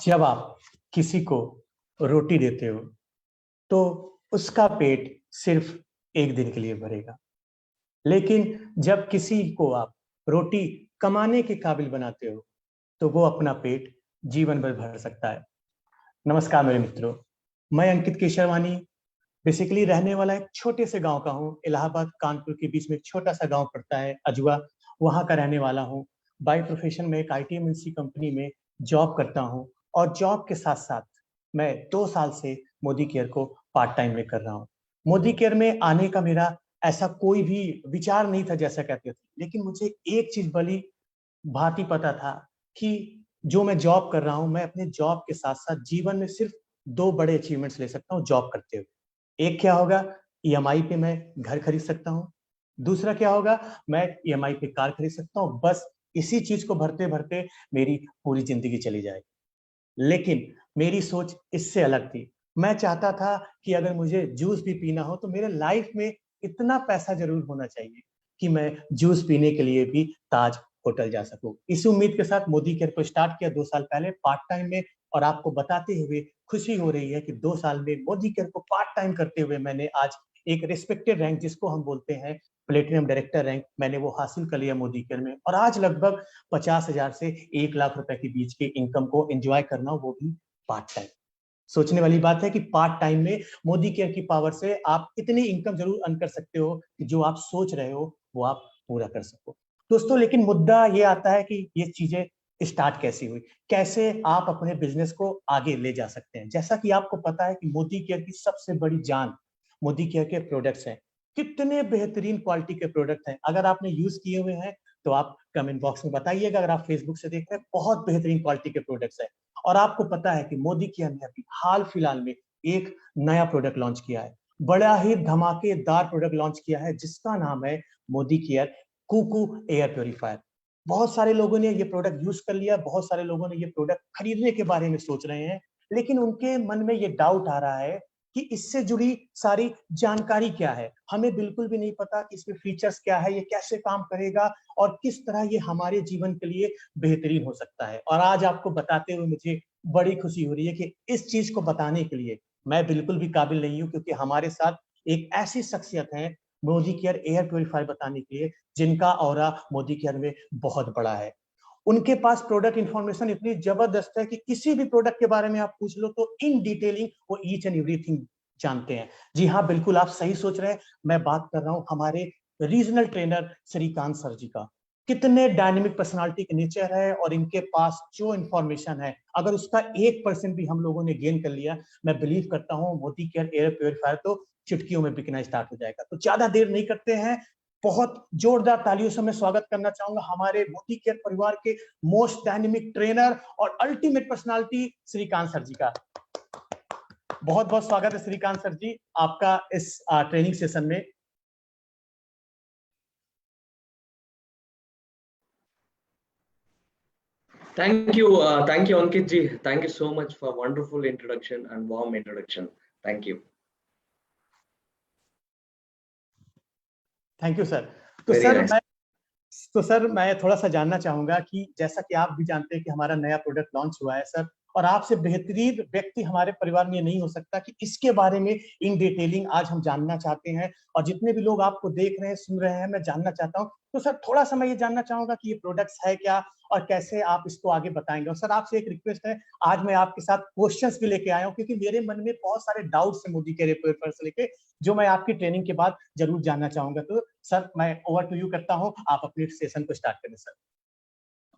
जब आप किसी को रोटी देते हो तो उसका पेट सिर्फ एक दिन के लिए भरेगा। लेकिन जब किसी को आप रोटी कमाने के काबिल बनाते हो तो वो अपना पेट जीवन भर भर सकता है। नमस्कार मेरे मित्रों, मैं अंकित केशरवानी बेसिकली रहने वाला एक छोटे से गांव का हूँ। इलाहाबाद कानपुर के बीच में एक छोटा सा गांव पड़ता है अजवा, वहां का रहने वाला हूँ। बाय प्रोफेशन में एक आईटी एमएनसी कंपनी में जॉब करता हूँ और जॉब के साथ साथ मैं 2 साल से मोदी केयर को पार्ट टाइम में कर रहा हूँ। मोदी केयर में आने का मेरा ऐसा कोई भी विचार नहीं था जैसा कहते थे, लेकिन मुझे एक चीज बड़ी भांति पता था कि जो मैं जॉब कर रहा हूँ, मैं अपने जॉब के साथ साथ जीवन में सिर्फ 2 बड़े अचीवमेंट्स ले सकता हूँ जॉब करते हुए। एक क्या होगा, ईएमआई पे मैं घर खरीद सकता हूँ। दूसरा क्या होगा, मैं ईएमआई पे कार खरीद सकता हूँ। बस इसी चीज को भरते भरते मेरी पूरी जिंदगी चली जाएगी। लेकिन मेरी सोच इससे अलग थी। मैं चाहता था कि अगर मुझे जूस भी पीना हो तो मेरे लाइफ में इतना पैसा जरूर होना चाहिए कि मैं जूस पीने के लिए भी ताज होटल जा सकूं। इस उम्मीद के साथ मोदी केयर को स्टार्ट किया 2 साल पहले पार्ट टाइम में। और आपको बताते हुए खुशी हो रही है कि 2 साल में मोदी केयर को पार्ट टाइम करते हुए मैंने आज एक रिस्पेक्टेड रैंक, जिसको हम बोलते हैं प्लेटिनम डायरेक्टर रैंक, मैंने वो हासिल कर लिया मोदी केयर में। और आज लगभग 50,000 से 1 लाख रुपए के बीच के इनकम को एंजॉय करना, वो भी पार्ट टाइम। सोचने वाली बात है कि पार्ट टाइम में मोदी केयर की पावर से आप इतनी इनकम जरूर अर्न कर सकते हो कि जो आप सोच रहे हो वो आप पूरा कर सको। दोस्तों, लेकिन मुद्दा ये आता है कि ये चीजें स्टार्ट कैसी हुई, कैसे आप अपने बिजनेस को आगे ले जा सकते हैं। जैसा कि आपको पता है कि मोदी केयर की सबसे बड़ी जान मोदी केयर के प्रोडक्ट्स हैं। कितने बेहतरीन क्वालिटी के प्रोडक्ट हैं। अगर आपने यूज किए हुए हैं तो आप कमेंट बॉक्स में बताइएगा। अगर आप फेसबुक से देख रहे हैं, बहुत बेहतरीन क्वालिटी के प्रोडक्ट्स हैं। और आपको पता है कि मोदी केयर ने अभी हाल फिलहाल में एक नया प्रोडक्ट लॉन्च किया है, बड़ा ही धमाकेदार प्रोडक्ट लॉन्च किया है, जिसका नाम है Modi care Kuku air purifier. बहुत सारे लोगों ने ये प्रोडक्ट यूज कर लिया, बहुत सारे लोगों ने ये प्रोडक्ट खरीदने के बारे में सोच रहे हैं, लेकिन उनके मन में ये डाउट आ रहा है कि इससे जुड़ी सारी जानकारी क्या है। हमें बिल्कुल भी नहीं पता कि इसमें फीचर्स क्या है, ये कैसे काम करेगा और किस तरह ये हमारे जीवन के लिए बेहतरीन हो सकता है। और आज आपको बताते हुए मुझे बड़ी खुशी हो रही है कि इस चीज को बताने के लिए मैं बिल्कुल भी काबिल नहीं हूं, क्योंकि हमारे साथ एक ऐसी शख्सियत है मोदी केयर एयर प्योरीफायर बताने के लिए, जिनका ऑरा मोदी केयर में बहुत बड़ा है। उनके पास प्रोडक्ट इंफॉर्मेशन इतनी जबरदस्त है कि किसी भी प्रोडक्ट के बारे में आप पूछ लो तो इन डिटेलिंग वो ईच एंड एवरीथिंग जानते हैं। जी हाँ, बिल्कुल आप सही सोच रहे हैं। मैं बात कर रहा हूं हमारे रीजनल ट्रेनर श्रीकांत सर जी का। कितने डायनेमिक पर्सनालिटी के नेचर है, और इनके पास जो इंफॉर्मेशन है, अगर उसका 1% भी हम लोगों ने गेन कर लिया, मैं बिलीव करता हूँ मोदी केयर एयर प्योरीफायर तो चुटकियों में बिकना स्टार्ट हो जाएगा। तो ज्यादा देर नहीं करते हैं, बहुत जोरदार तालियों से मैं स्वागत करना चाहूंगा हमारे मोदी केयर परिवार के मोस्ट डायनेमिक ट्रेनर और अल्टीमेट पर्सनालिटी श्रीकांत सर जी का। बहुत बहुत स्वागत है श्रीकांत सर जी आपका इस ट्रेनिंग सेशन में। Thank you, Ankit ji. Thank you so much for wonderful introduction and warm introduction. Thank you. Thank you sir. तो Very सर nice. मैं तो सर मैं थोड़ा सा जानना चाहूंगा कि जैसा कि आप भी जानते हैं कि हमारा नया प्रोडक्ट लॉन्च हुआ है सर, और आपसे बेहतरीन व्यक्ति हमारे परिवार में ये नहीं हो सकता कि इसके बारे में इन डिटेलिंग आज हम जानना चाहते हैं। और जितने भी लोग आपको देख रहे हैं, सुन रहे हैं, मैं जानना चाहता हूँ। तो सर थोड़ा सा मैं ये जानना चाहूंगा कि ये प्रोडक्ट्स है क्या और कैसे आप इसको आगे बताएंगे। और सर आपसे एक रिक्वेस्ट है, आज मैं आपके साथ क्वेश्चंस भी लेके आया हूँ, क्योंकि मेरे मन में बहुत सारे डाउट्स हैं मोदी के पेपर से लेके, जो मैं आपकी ट्रेनिंग के बाद जरूर जानना चाहूंगा। तो सर मैं ओवर टू यू करता हूँ, आप अपने सेशन को स्टार्ट करें सर।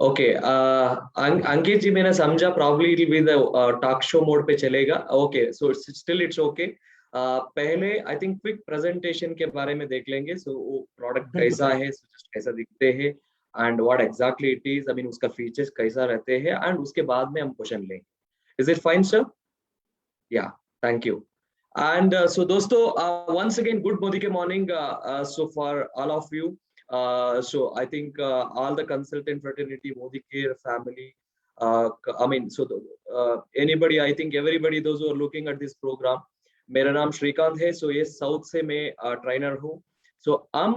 Okay. अंकित जी मैंने समझा probably it will be the talk show mode पे चलेगा. Okay. So still it's okay. पहले I think quick presentation के बारे में देख लेंगे. So वो product बिल्कुल कैसा सर। है, कैसा दिखते हैं, and what exactly it is. I mean उसका features कैसा रहते हैं, and उसके बाद में हम क्वेश्चन लेंगे. Is it fine, sir? Yeah. Thank you. And so दोस्तों once again good Modi ke morning. So for all of you. So I think all the consultant fraternity, Modi Care family, I mean, so anybody, I think everybody, those who are looking at this program, मेरा नाम श्रीकांत है. So ये south से मैं trainer हूँ. सो हम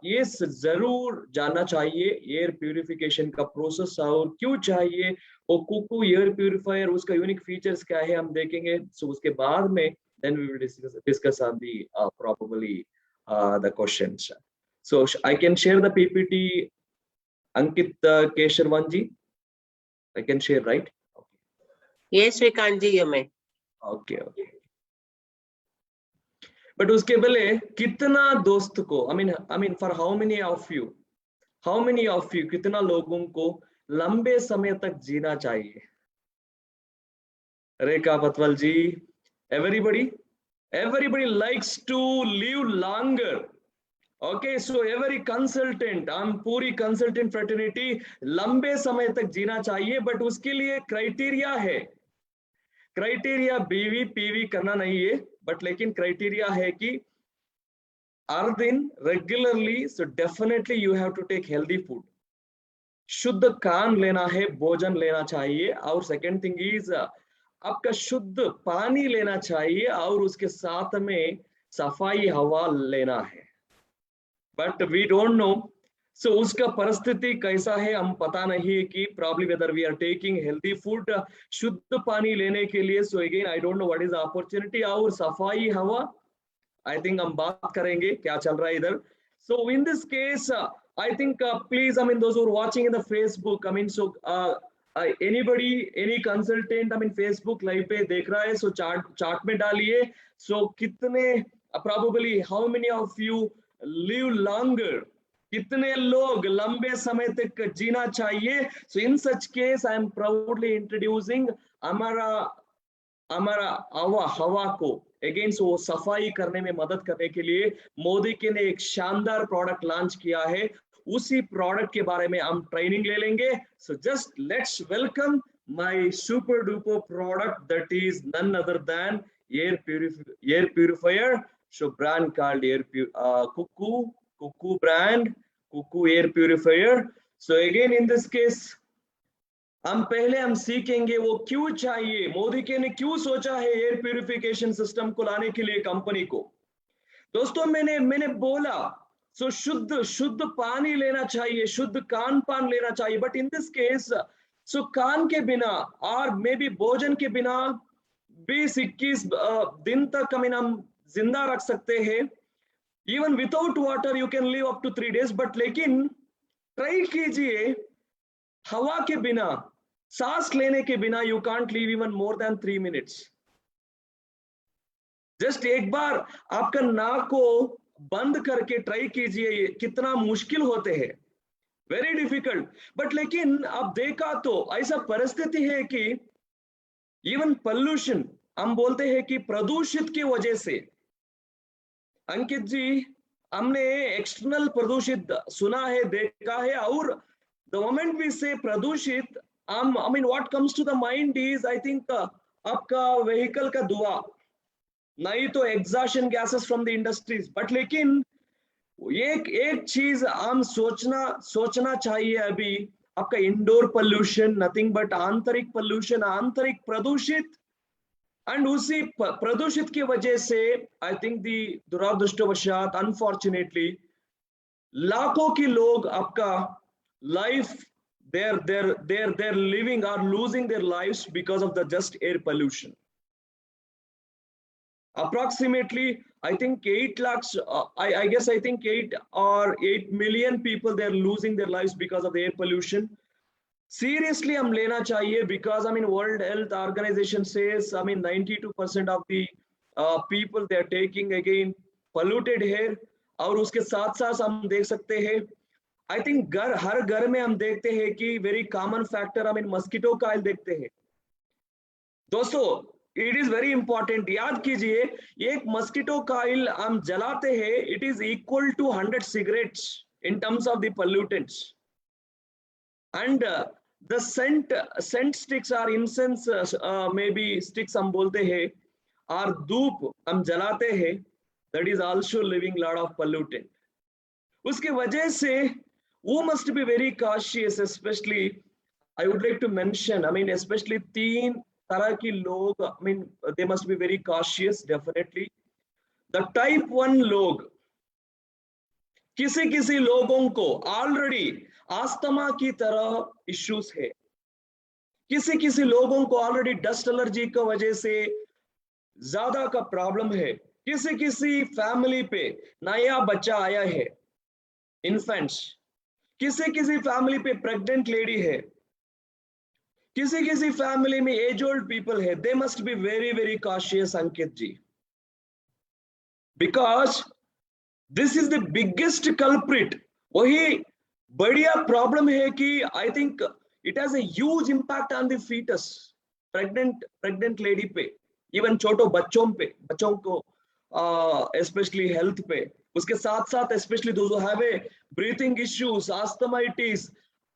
ये जरूर जानना चाहिए एयर प्यूरिफिकेशन का प्रोसेस और क्यों चाहिए, वो कुकू एयर प्यूरिफायर उसका यूनिक फीचर्स क्या है हम देखेंगे। सो उसके बाद में then we will discuss on the probably the questions. So I can share the PPT, Ankit Kesharwanji. I can share, right? Yes, Shrikant ji, you may. Okay, okay. But उसके पहले कितना दोस्त को I mean for how many of you कितना लोगों को लंबे समय तक जीना चाहिए? रेखा पतवल जी, everybody likes to live longer. Okay, so every consultant, हम पूरी कंसल्टेंट फ्रेटर्निटी लंबे समय तक जीना चाहिए, बट उसके लिए क्राइटेरिया है। क्राइटेरिया बीवी पीवी करना नहीं है, बट लेकिन क्राइटेरिया है कि हर दिन regularly, so definitely you have to take healthy food, शुद्ध खान लेना है, भोजन लेना चाहिए। और सेकंड थिंग इज आपका शुद्ध पानी लेना चाहिए और उसके साथ में सफाई हवा लेना है। But we don't know, so उसका परिस्थिति कैसा है हम पता नहीं है कि probably whether we are taking healthy food, शुद्ध पानी लेने के लिए। So again I don't know what is the opportunity. और सफाई हवा आई थिंक हम बात करेंगे क्या चल रहा है इधर। So in this case I think please I mean those who are watching in the Facebook, I mean so anybody any consultant I mean Facebook live पे देख रहा है, सो चार्ट में डालिए। सो कितने probably how many of you live longer, कितने लोग लंबे समय तक जीना चाहिए? So in such case I am proudly introducing हमारा हवा को अगेन, सो सफाई करने में मदद करने के लिए मोदी के ने एक शानदार प्रोडक्ट लॉन्च किया है। उसी प्रोडक्ट के बारे में हम ट्रेनिंग ले लेंगे। So just let's welcome my super duper product that is none other than air purifier. So brand called Cuckoo brand, Cuckoo air purifier. So again in this case हम सीखेंगे वो क्यों चाहिए, मोदी के ने क्यों सोचा है एयर प्यूरिफिकेशन सिस्टम को लाने के लिए कंपनी को। दोस्तों मैंने बोला सो शुद्ध पानी लेना चाहिए, शुद्ध खान पान लेना चाहिए, but in this case so Khan के बिना और मे बी भोजन के बिना 20-21 दिन तक हम जिंदा रख सकते हैं। Even without water you can live up to 3 days। But लेकिन ट्राई कीजिए हवा के बिना, सांस लेने के बिना you can't live even more than 3 minutes। जस्ट एक बार आपका नाक को बंद करके ट्राई कीजिए, कितना मुश्किल होते हैं, वेरी डिफिकल्ट। बट लेकिन आप देखा तो ऐसा परिस्थिति है कि इवन पोल्यूशन, हम बोलते हैं कि प्रदूषित की वजह से, अंकित जी हमने एक्सटर्नल प्रदूषित सुना है, देखा है, और द मोमेंट वी से प्रदूषित I mean what comes to the mind is I think आपका व्हीकल का धुआं, नहीं तो exhaust gases from the industries. But लेकिन एक चीज हम सोचना चाहिए अभी, आपका इंडोर पोल्यूशन नथिंग बट आंतरिक पोल्यूशन, आंतरिक प्रदूषित, एंड उसी प्रदूषित की वजह से आई थिंक दी दुरादृष्टवशात अनफॉर्चुनेटली लाखों की लोग आपका life they're living or losing their lives because of the just air pollution. Approximately I think 8 lakhs I guess I think 8 million people they're losing their lives because of the air pollution. Seriously हम लेना चाहिए, because I mean World Health Organization says I mean 92% of the people they are taking again polluted air। और उसके साथ साथ हम देख सकते हैं आई थिंक हर घर में हम देखते हैं कि very common factor I mean mosquito coil देखते हैं। दोस्तों इट इज वेरी इंपॉर्टेंट, याद कीजिए एक मस्कीटो कॉइल हम जलाते हैं, it is equal to 100 cigarettes in terms of the pollutants। and the scent sticks or incense maybe sticks हम बोलते हैं, और धूप हम जलाते हैं, that is also leaving lot of pollutant। उसके वजह से we must be very cautious, especially I would like to mention I mean especially 3 तरह की लोग, I mean they must be very cautious definitely। the type 1 लोग, किसी किसी लोगों को ऑलरेडी अस्थमा की तरह इश्यूज है, किसी किसी लोगों को ऑलरेडी डस्ट एलर्जी की वजह से ज्यादा का प्रॉब्लम है, किसी किसी फैमिली पे नया बच्चा आया है, इन्फेंट्स, किसी किसी फैमिली पे प्रेग्नेंट लेडी है, किसी किसी फैमिली में एज ओल्ड पीपल है. They must be very very cautious Ankit ji, because this is the biggest culprit. वही बढ़िया प्रॉब्लम है कि I think it has a huge impact on the fetus, pregnant lady पे, इवन छोटो बच्चों को especially हेल्थ पे. उसके साथ साथ especially those who have a breathing issues, asthmatitis,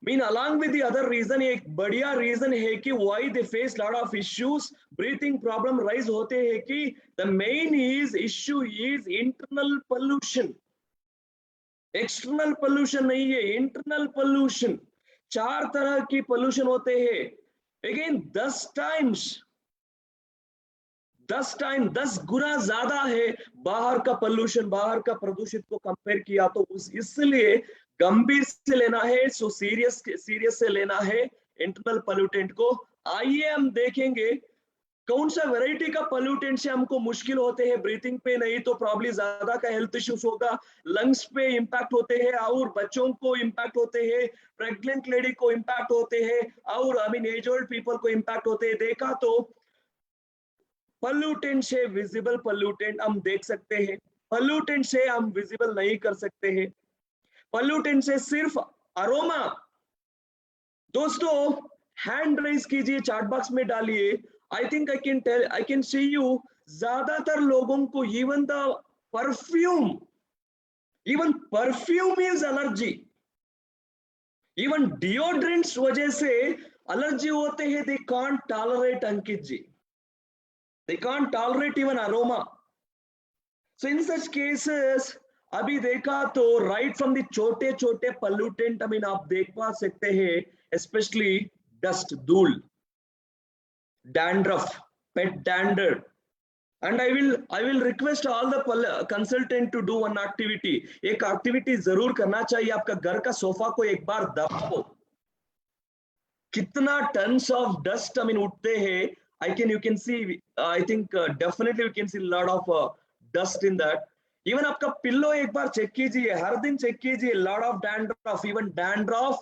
mean along with the other reason, एक बढ़िया रीजन है कि why they face lot of issues, breathing problem rise होते हैं कि the main issue is internal pollution. External pollution नहीं है, internal pollution. 4 तरह की पोल्यूशन होते हैं. अगेन 10 गुना ज्यादा है बाहर का पोल्यूशन, बाहर का प्रदूषित को कंपेयर किया तो इसलिए गंभीर से लेना है, सो सीरियस से लेना है इंटरनल पोल्यूटेंट को. आइए हम देखेंगे कौन सा वैरायटी का पोल्यूटेंट से हमको मुश्किल होते हैं. ब्रीथिंग पे नहीं तो प्रॉब्लम ज्यादा का हेल्थ इश्यूज होगा, लंग्स पे इंपैक्ट होते हैं और बच्चों को इंपैक्ट होते हैं, प्रेग्नेंट लेडी को इंपैक्ट होते हैं और एज ओल्ड पीपल को इंपैक्ट होते हैं. देखा तो पोल्यूटेंट से विजिबल पोल्यूटेंट हम देख सकते हैं, पोल्यूटेंट से हम विजिबल नहीं कर सकते हैं. पोल्यूटेंट से सिर्फ अरोमा. दोस्तों हैंड रेज कीजिए, चैट बॉक्स में डालिए. I think I can see you, ज्यादातर लोगों को even perfume is allergy, even deodorants वजह से allergy होते हैं. They can't tolerate, Ankit ji, they can't tolerate even aroma. So in such cases अभी देखा तो right from the छोटे छोटे pollutant आप देख पा सकते हैं, especially dust, धूल, dandruff, pet dander, and I will request all the consultant to do one activity. एक activity जरूर करना चाहिए. आपका घर का सोफा को एक बार दबाओ, कितना tons of dust उठते हैं. You can see, I think definitely you can see a lot of dust in that. Even आपका पिल्लो एक बार चेक कीजिए, हर दिन चेक कीजिए. lot of dandruff, even dandruff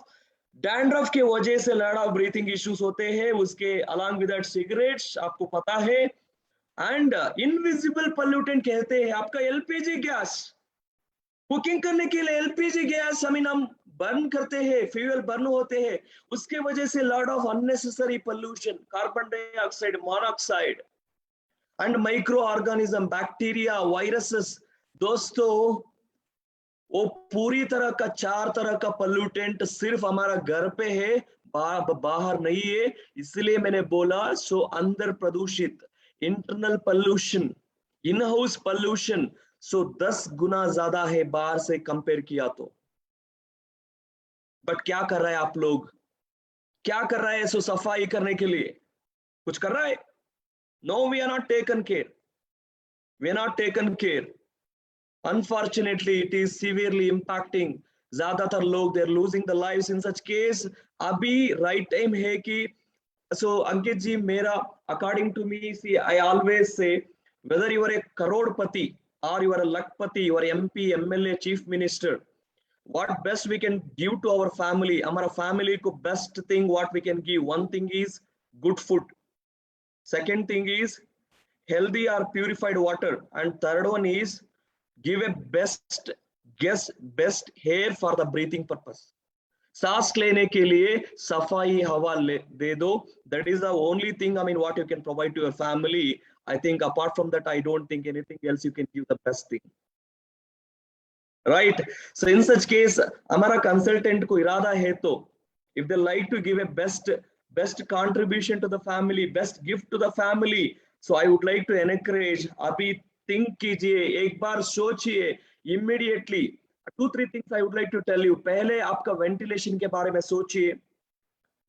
के वजह से लॉट ऑफ ब्रीथिंग इश्यूज होते हैं. उसके अलॉन्ग विद दैट सिगरेट्स, आपको पता है. एंड इनविजिबल पोल्यूटेंट कहते हैं आपका एलपीजी गैस. कुकिंग करने के लिए एलपीजी गैस हम बर्न करते हैं, फ्यूल बर्न होते हैं, उसके वजह से lot of unnecessary pollution, carbon dioxide, monoxide and micro organism, bacteria, viruses. दोस्तों वो पूरी तरह का 4 तरह का पोल्यूटेंट सिर्फ हमारा घर पे है, बाहर नहीं है. इसलिए मैंने बोला सो अंदर प्रदूषित, internal pollution, in house pollution, so 10 गुना ज्यादा है बाहर से कंपेयर किया तो. बट क्या कर रहा है आप लोग, क्या कर रहा है? सो सफाई करने के लिए कुछ कर रहा है? No, we are not taken care. Unfortunately, it is severely impacting. ज्यादातर लोग they are losing the lives in such case. अभी right time है कि so अंकित जी, मेरा according to me, see, I always say whether you are a Crorepati or you are a lakpati, you are MP, MLA, chief minister, what best we can give to our family, हमारा family को best thing what we can give, one thing is good food, second thing is healthy or purified water, and third one is give a best hair for the breathing purpose. सांस लेने के लिए सफाई हवा दे दो. That is the only thing what you can provide to your family. I think apart from that, I don't think anything else you can give the best thing, right? So in such case हमारा consultant को इरादा है तो if they like to give a best contribution to the family, best gift to the family, so I would like to encourage. अभी think कीजिए, एक बार सोचिए immediately. 2-3 things I would like to tell you. पहले आपका ventilation के बारे में सोचिए.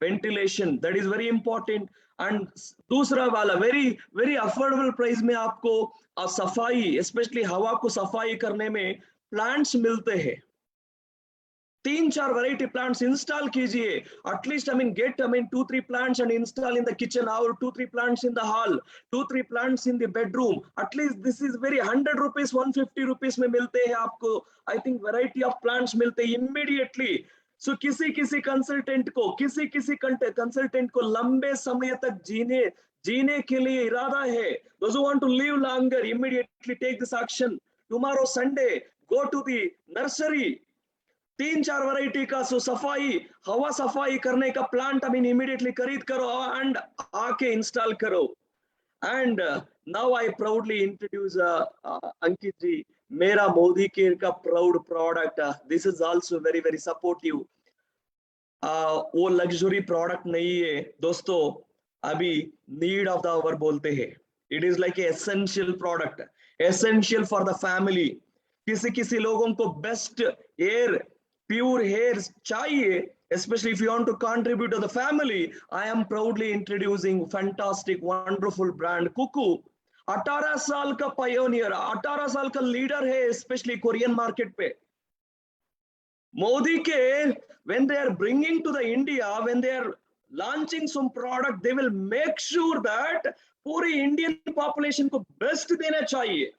Ventilation, that is very important. And दूसरा वाला वेरी वेरी अफोर्डेबल प्राइस में आपको सफाई, स्पेशली हवा को सफाई करने में प्लांट्स मिलते हैं. 3-4 वैरायटी प्लांट्स इंस्टॉल कीजिए, at least get 2-3 plants and install in the kitchen, or 2-3 plants in the hall, 2-3 plants in the bedroom. At least this is very 100 rupees 150 rupees में मिलते हैं आपको. I think variety of plants मिलते हैं immediately. So किसी consultant को लंबे समय तक जीने के लिए इरादा है, those who want to live longer, immediately take this action. Tomorrow Sunday, go to the nursery, 3-4 variety का हवा सफाई करने का प्लांट इमीडिएटली खरीद करो एंड आके इंस्टॉल करो. And now I proudly introduce Ankit ji, मेरा मोदी केयर का proud product. This is also very very supportive. वो लग्जरी प्रोडक्ट नहीं है दोस्तों, अभी नीड ऑफ द आवर बोलते हैं. It is like essential product, essential for the family. किसी लोगों को बेस्ट एयर, pure hairs चाहिए, especially if you want to contribute to the family. I am proudly introducing fantastic wonderful brand Kuku. 18 साल का pioneer, 18 साल का leader है especially Korean market पे. Modi के when they are bringing to the India, when they are launching some product, they will make sure that पूरी Indian population को best देना चाहिए.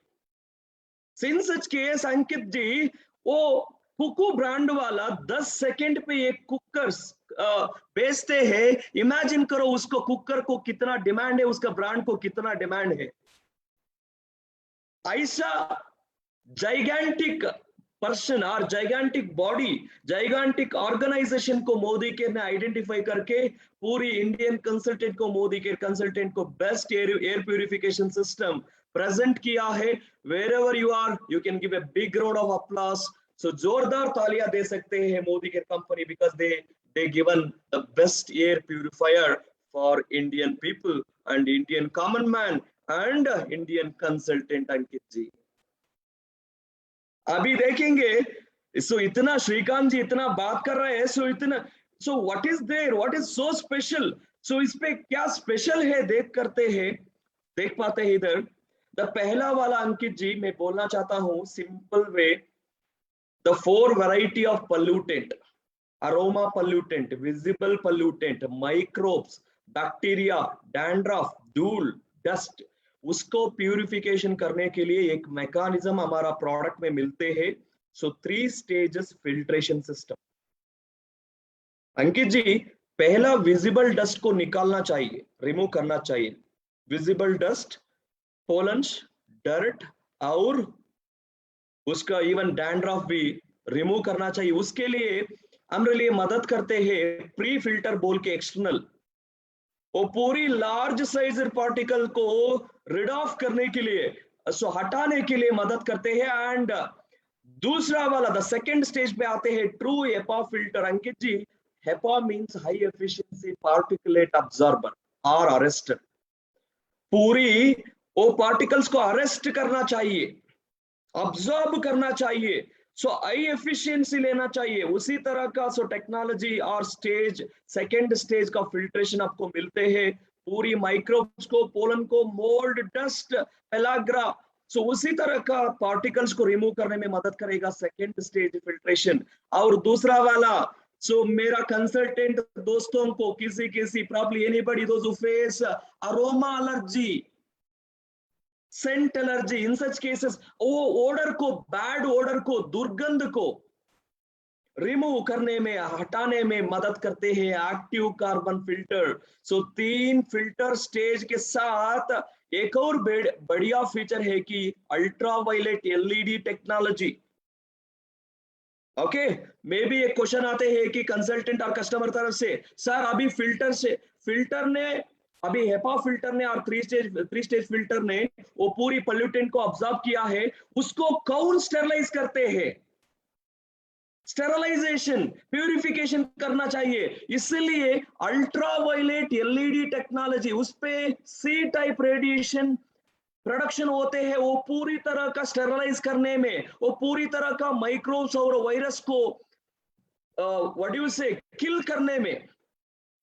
In such case अंकित जी, वो कुकू ब्रांड वाला 10 सेकंड पे एक कुकर बेचते हैं. इमेजिन करो उसको कुकर को कितना डिमांड है, उसका ब्रांड को कितना डिमांड है. ऐसा जाइगेंटिक पर्सन और जाइगेंटिक बॉडी, जाइगेंटिक ऑर्गेनाइजेशन को मोदी केयर ने आइडेंटिफाई करके पूरी इंडियन कंसल्टेंट को, मोदी केयर कंसल्टेंट को best air purification system present किया है. Wherever you are, you can give a big round of applause. So जोरदार तालियां दे सकते हैं Modi care company, because they given the best air purifier for Indian people and Indian common man and Indian consultant अंकित जी. अभी देखेंगे. So इतना श्रीकांत जी इतना बात कर रहे हैं, so what is there, what is so special? So इस पे क्या स्पेशल है देख पाते हैं इधर. द पहला वाला अंकित जी मैं बोलना चाहता हूँ simple way. The 4 variety of pollutant, aroma pollutant, visible pollutant, microbes, bacteria, dandruff, धूल, dust, उसको प्यूरिफिकेशन करने के लिए एक मैकेनिज्म हमारा प्रोडक्ट में मिलते हैं. So 3 stages filtration system. अंकित जी, पहला विजिबल डस्ट को निकालना चाहिए, रिमूव करना चाहिए. विजिबल डस्ट, पोलन्स, डर्ट और उसका इवन डैंड्रफ भी रिमूव करना चाहिए. उसके लिए हमारे लिए मदद करते हैं प्री फिल्टर बोल के एक्सटर्नल. वो पूरी लार्ज साइज पार्टिकल को रिड ऑफ करने के लिए, सो हटाने के लिए मदद करते हैं. एंड दूसरा वाला द सेकंड स्टेज पे आते हैं true HEPA filter. Ankit ji, HEPA means high efficiency particulate absorber और अरेस्टर. पूरी वो पार्टिकल्स को अरेस्ट करना चाहिए, ऑब्जॉर्ब करना चाहिए. सो हाई एफिशिएंसी लेना चाहिए. उसी तरह का टेक्नोलॉजी और सेकंड स्टेज का फिल्ट्रेशन आपको मिलते हैं. पूरी माइक्रोब्स को, पोलन को, मोल्ड, डस्ट, पेलाग्रा, सो उसी तरह का पार्टिकल्स को रिमूव करने में मदद करेगा सेकंड स्टेज फिल्ट्रेशन. और दूसरा वाला, सो मेरा कंसल्टेंट दोस्तों को किसी problem, anybody those who face aroma allergy, scent allergy, in such cases वो ओडर को, बैड ओडर को, दुर्गंध को रिमूव करने में, हटाने में मदद करते हैं एक्टिव कार्बन फिल्टर. सो 3 फिल्टर स्टेज के साथ एक और बढ़िया फीचर है कि ultraviolet LED technology. Okay, may be एक क्वेश्चन आते हैं कि कंसल्टेंट और कस्टमर तरफ से, सर अभी फिल्टर ने अभी हेपा फिल्टर ने और 3 स्टेज फिल्टर ने वो पूरी पोल्यूटेंट को ऑब्जर्व किया है, उसको कौन स्टेरलाइज करते हैं? स्टेरलाइजेशन, प्यूरिफिकेशन करना चाहिए. इसलिए अल्ट्रावायलेट एलईडी टेक्नोलॉजी, उस पे सी टाइप रेडिएशन प्रोडक्शन होते हैं. वो पूरी तरह का स्टेरलाइज करने में, वो पूरी तरह का माइक्रोब्स और वायरस को व्हाट डू यू से किल करने में,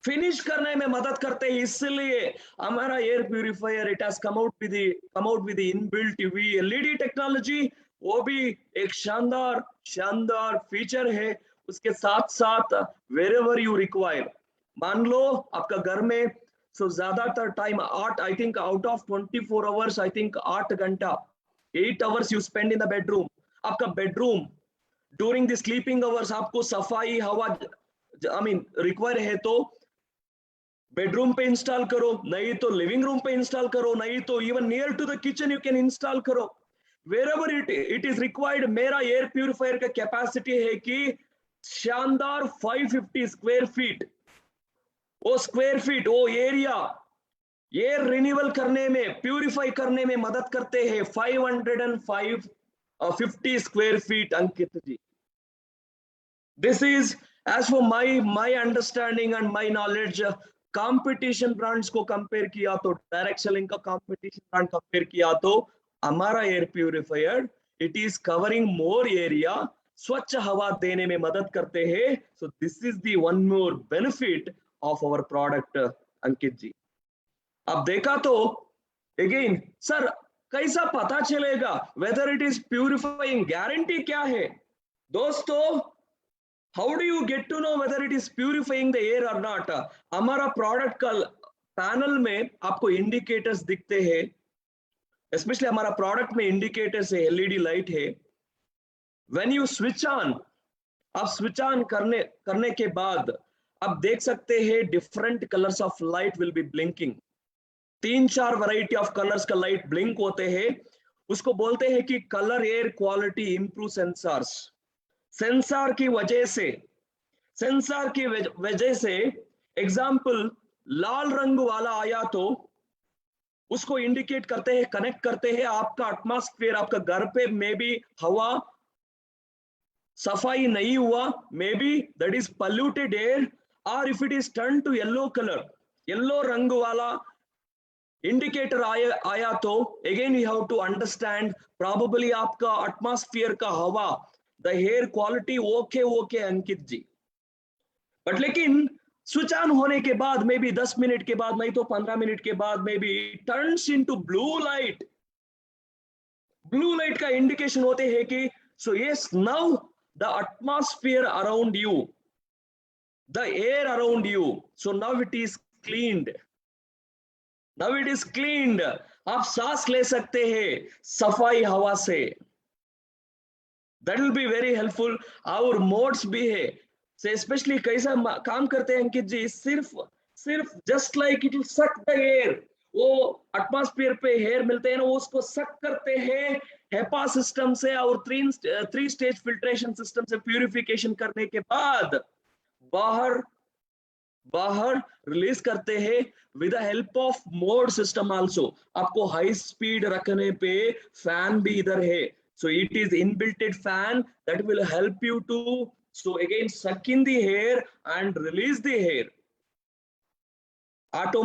फिनिश करने में मदद करते हैं. इसलिए हमारा air purifier it has come out with inbuilt UV LED technology. वो भी एक शानदार फीचर है. उसके साथ साथ wherever you require, मान लो आपका घर में सो ज्यादातर time 8, I think out of 24 hours, I think 8 घंटा 8 hours you spend in the bedroom. आपका bedroom during the sleeping hours आपको सफाई हवा आई मीन रिक्वायर है तो बेडरूम पे इंस्टॉल करो, नहीं तो लिविंग रूम पे इंस्टॉल करो, नहीं तो even near to the kitchen you can install करो, wherever it is required। मेरा एयर प्यूरिफायर का कैपेसिटी है कि शानदार 550 स्क्वायर फीट, वो स्क्वायर फीट वो एरिया एयर रिन्यूअल करने में प्यूरिफाई करने में मदद करते हैं। 550 square feet Ankit ji, this is as for my understanding and my knowledge. Competition brands को कंपेयर किया तो, डायरेक्ट सेलिंग का कंपटीशन ब्रांड कंपेयर किया तो हमारा air purifier it is covering more area, स्वच्छ हवा देने में मदद करते हैं। So this is the one more benefit of our product Ankit ji. अब देखा तो अगेन सर कैसा पता चलेगा whether it is purifying, guarantee क्या है दोस्तों? How do you get to know whether it is purifying the air और नॉट? हमारा प्रोडक्ट का पैनल में आपको इंडिकेटर्स दिखते हैं, स्पेशली हमारा प्रोडक्ट में इंडिकेटर्स है, एलईडी लाइट है। व्हेन यू स्विच ऑन, आप स्विच ऑन करने के बाद आप देख सकते हैं different colours of light will be blinking. 3-4 variety of colours का लाइट ब्लिंक होते हैं, उसको बोलते हैं कि colour air quality improve sensors. Sensor की वजह से एग्जाम्पल लाल रंग वाला आया तो उसको इंडिकेट करते हैं, कनेक्ट करते हैं आपका एटमॉस्फेयर, आपका घर पे मे बी हवा सफाई नहीं हुआ, maybe that is polluted air, और if it is turn to yellow colour, yellow रंग वाला इंडिकेटर आया तो again you have to understand probably आपका एटमॉस्फेयर का हवा the air quality okay Ankit ji. But लेकिन स्विच ऑन होने के बाद मे बी 10 मिनट के बाद, नहीं तो 15 मिनट के बाद may be turns into blue light. Blue light का इंडिकेशन होते हैं कि so yes now the atmosphere around you, the air around you, so now it is cleaned, now it is cleaned. आप सांस ले सकते हैं सफाई हवा से, that will be very helpful. और मोड्स भी है, से स्पेशली कैसा काम करते हैं अंकित जी, सिर्फ just like it will suck the air, वो एटमॉस्फेयर पे एयर मिलते हैं ना, वो उसको सक करते हैं हेपा सिस्टम से और 3 स्टेज फिल्ट्रेशन सिस्टम से प्यूरिफिकेशन करने के बाद बाहर रिलीज करते हैं with the help of mode system also. आपको हाई स्पीड रखने पे फैन भी इधर है, so it is inbuilt fan that will help you to so again suck in the air and release the air। Auto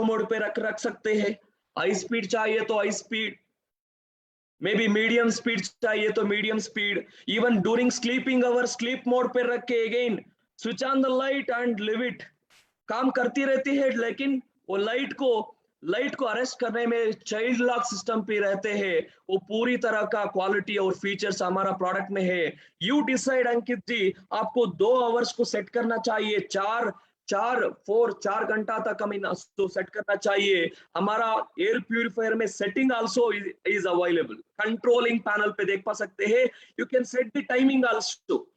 mode पे रख सकते हैं, हाई स्पीड चाहिए तो high speed, maybe medium speed चाहिए तो medium speed, even during sleeping hour sleep mode पे रख के again switch on the light and leave it, काम करती रहती है। लेकिन वो लाइट को अरेस्ट करने में चाइल्ड लॉक सिस्टम पे रहते हैं, वो पूरी तरह का क्वालिटी और फीचर्स हमारा प्रोडक्ट में है। यू डिसाइड अंकित जी, आपको 2 आवर्स को सेट करना चाहिए, 4 घंटा तक हमें तो सेट करना चाहिए। हमारा एयर प्यूरिफायर में setting also is available, controlling panel पे देख पा सकते हैं, you can set the timing also.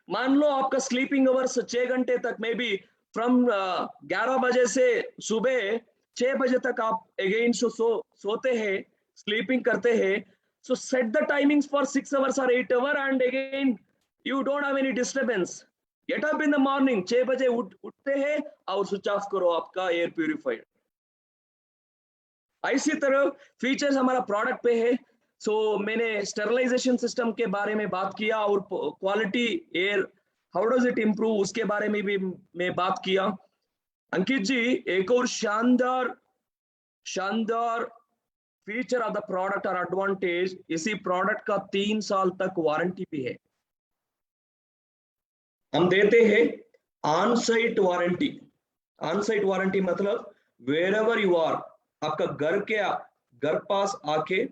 मान लो आपका स्लीपिंग आवर्स 6 घंटे तक, मे बी फ्रॉम 11 बजे से सुबह 6 बजे तक आप अगेन सोते हैं, स्लीपिंग करते हैं, सो set the timings for 6 hours और 8 our and again you don't have any disturbance. Get up in the morning, 6 बजे उठते हैं और स्विच ऑफ करो आपका एयर प्यूरिफायर। इसी तरह फीचर्स हमारा प्रोडक्ट पे है। सो मैंने स्टेरलाइजेशन सिस्टम के बारे में बात किया और quality air how does it improve उसके बारे में भी मैं बात किया। अंकित जी एक और शानदार फीचर ऑफ द प्रोडक्ट और एडवांटेज, इसी प्रोडक्ट का 3 साल तक वारंटी भी है। हम देते हैं on site warranty. On site warranty मतलब वेर एवर यू आर, आपका घर पास आके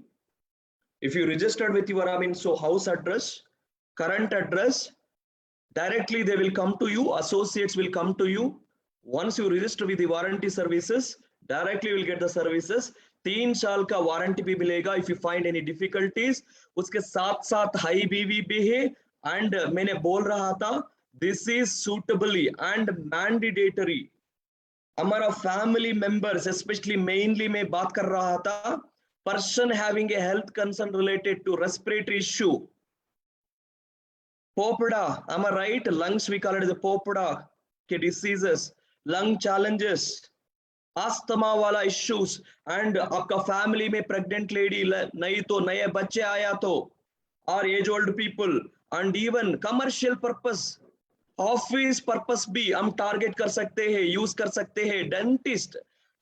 if you registered with your so house address, current address, directly they will come to you, associates will come to you. Once you register with the warranty services, directly you will get the services. 3 साल का warranty भी मिलेगा if you find any difficulties. उसके साथ साथ high बीवी भी है. And मैंने बोल रहा था, this is suitably and mandatory. हमारा family members, especially mainly मैं बात कर रहा था, person having a health concern related to respiratory issue. POPDA, am I right? Lungs, we call it as a POPDA diseases, lung challenges, asthma wala issues, and आपका family में pregnant lady नहीं तो नए बच्चे आया तो, or age old people, and even commercial purpose, office purpose भी हम टारगेट कर सकते हैं, यूज कर सकते हैं. डेंटिस्ट,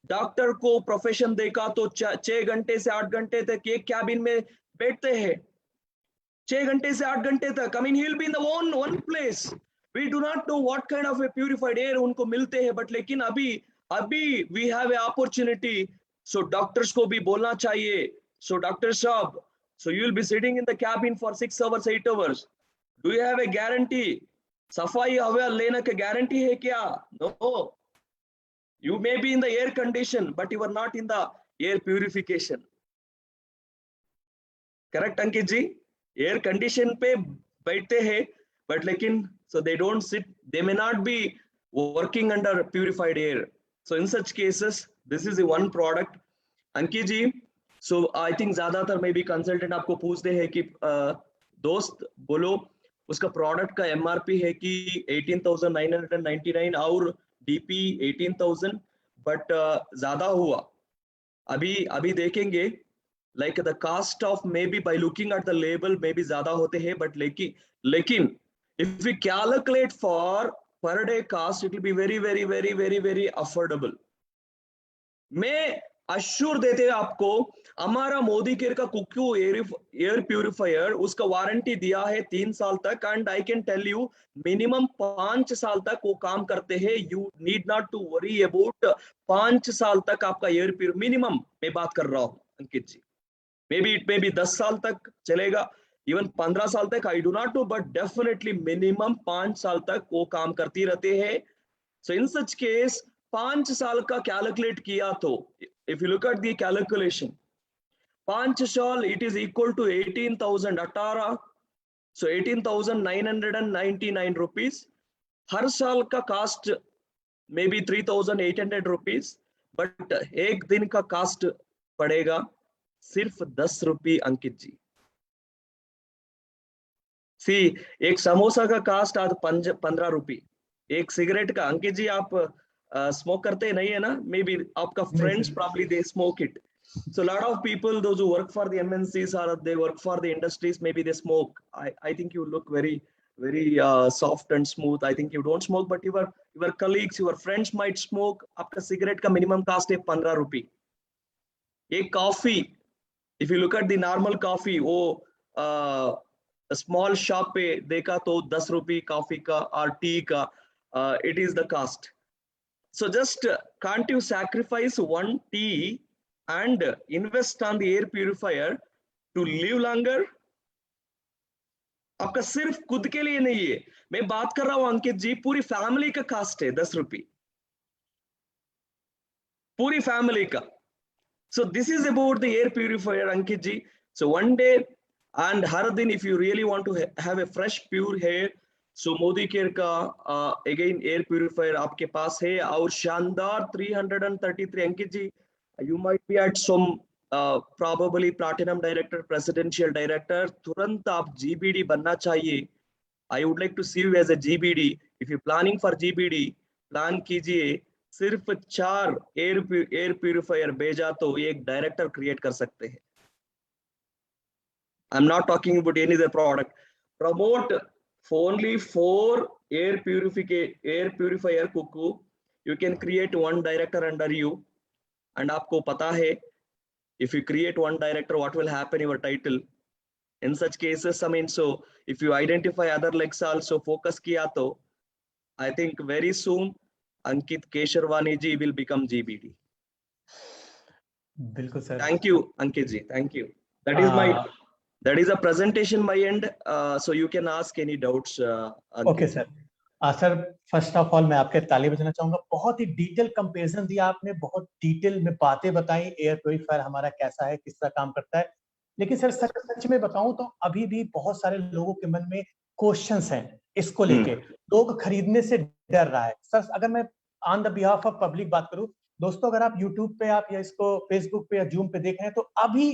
डॉक्टर को प्रोफेशन देखा तो 6 घंटे से 8 घंटे तक एक कैबिन में बैठते हैं. 6 घंटे से 8 घंटे तक. I mean, he'll be in the one place. We do not know what kind of a purified air उनको मिलते हैं, but लेकिन अभी we have a opportunity. So doctors को भी बोलना चाहिए. So Dr. Saab, so you will be sitting in the cabin for 6 hours, 8 hours. Do you have a guarantee? सफाई हवा लेने का गारंटी है क्या? No. You may be in the air condition, but you are not in the air purification. Correct, Ankit ji? Air condition पे बैठते हैं, but लेकिन so they don't sit. They may not be working under purified air. So in such cases, this is the one product. Ankit ji, so I think ज़्यादातर maybe consultant आपको पूछते हैं कि दोस्त बोलो उसका प्रोडक्ट का एमआरपी है कि 18,999 और डीपी 18,000, बट ज्यादा हुआ. अभी देखेंगे, like the cost of maybe by looking at the label maybe ज्यादा होते हैं, बट लेकिन if we calculate for per day cost it will be very very very very very affordable. मैं assure देते हैं आपको, हमारा Modi care का कुक्यू एयर प्यूरिफायर उसका वारंटी दिया है 3 साल तक, and I can tell you minimum 5 साल तक वो काम करते हैं. You need not to worry about 5 साल तक आपका एयर प्यूर मिनिमम मैं बात कर रहा हूँ अंकित जी. मे बी 10 साल तक चलेगा, इवन 15 साल तक, I do not know, but definitely minimum 5 साल तक वो काम करती रहते हैं. सो इन सच केस 5 साल का कैलकुलेट किया तो if you look at the calculation, 5 साल it is equal to 18,000 so 18,999 rupees. हर साल का cost maybe 3,800 rupees, but एक दिन का कास्ट पड़ेगा सिर्फ 10 रुपये अंकित जी. सी एक समोसा का कास्ट आज 15 रुपये. एक सिगरेट का, अंकित जी आप स्मोक करते नहीं है ना? मे बी आपका friends probably they smoke it. So a lot of people, those who work for the MNCs or they work for the industries, maybe they smoke. I think you look very soft and smooth. I think you don't smoke, but your colleagues, your friends might smoke. आपका cigarette का minimum cast है 15 रुपये. एक coffee, if you look at the normal coffee, वो small shop पे देखा तो 10 रुपये कॉफी का और टी का, it is the cost. So just can't you sacrifice one tea and invest on the air purifier to live longer? आपका सिर्फ खुद के लिए नहीं है, मैं बात कर रहा हूं अंकित जी, पूरी फैमिली का कास्ट है 10 रुपये, पूरी फैमिली का. So this is about the air purifier Ankit ji. So one day and हर दिन if you really want to have a fresh pure hair, so Modi care का अगेन एयर प्यूरिफायर आपके पास है और शानदार 333. Ankit ji, you might be at some probably platinum director, presidential director, तुरंत आप GBD बनना चाहिए. I would like to see you as a GBD. If you planning for GBD, plan कीजिए. सिर्फ 4 एयर प्यूरिफायर भेजा तो एक डायरेक्टर क्रिएट कर सकते हैं. I am not talking about any other product. Promote for only 4 air purifier cuckoo, you can create one director under you. And आपको पता है, if you create one director, what will happen your title? In such cases, I mean, so if you identify other legs also focus किया तो, I think very soon Ankit Kesharwani ji will become GBD. बिल्कुल sir. Thank you Ankit ji, thank you. That is a presentation my end, so you can ask any doubts. Okay sir. Sir first of all मैं आपके ताली बजाना चाहूंगा, बहुत ही detail comparison दिया आपने, बहुत डिटेल में बातें बताई एयर प्योरीफायर हमारा कैसा है, किस तरह काम करता है। लेकिन सर सच में बताऊं तो अभी भी बहुत सारे लोगों के मन में क्वेश्चंस हैं इसको लेके, लोग खरीदने से डर रहा है। सर अगर मैं on the behalf of public बात करूं, दोस्तों अगर आप यूट्यूब पे आप या इसको फेसबुक पे या जूम पे देख रहे हैं तो अभी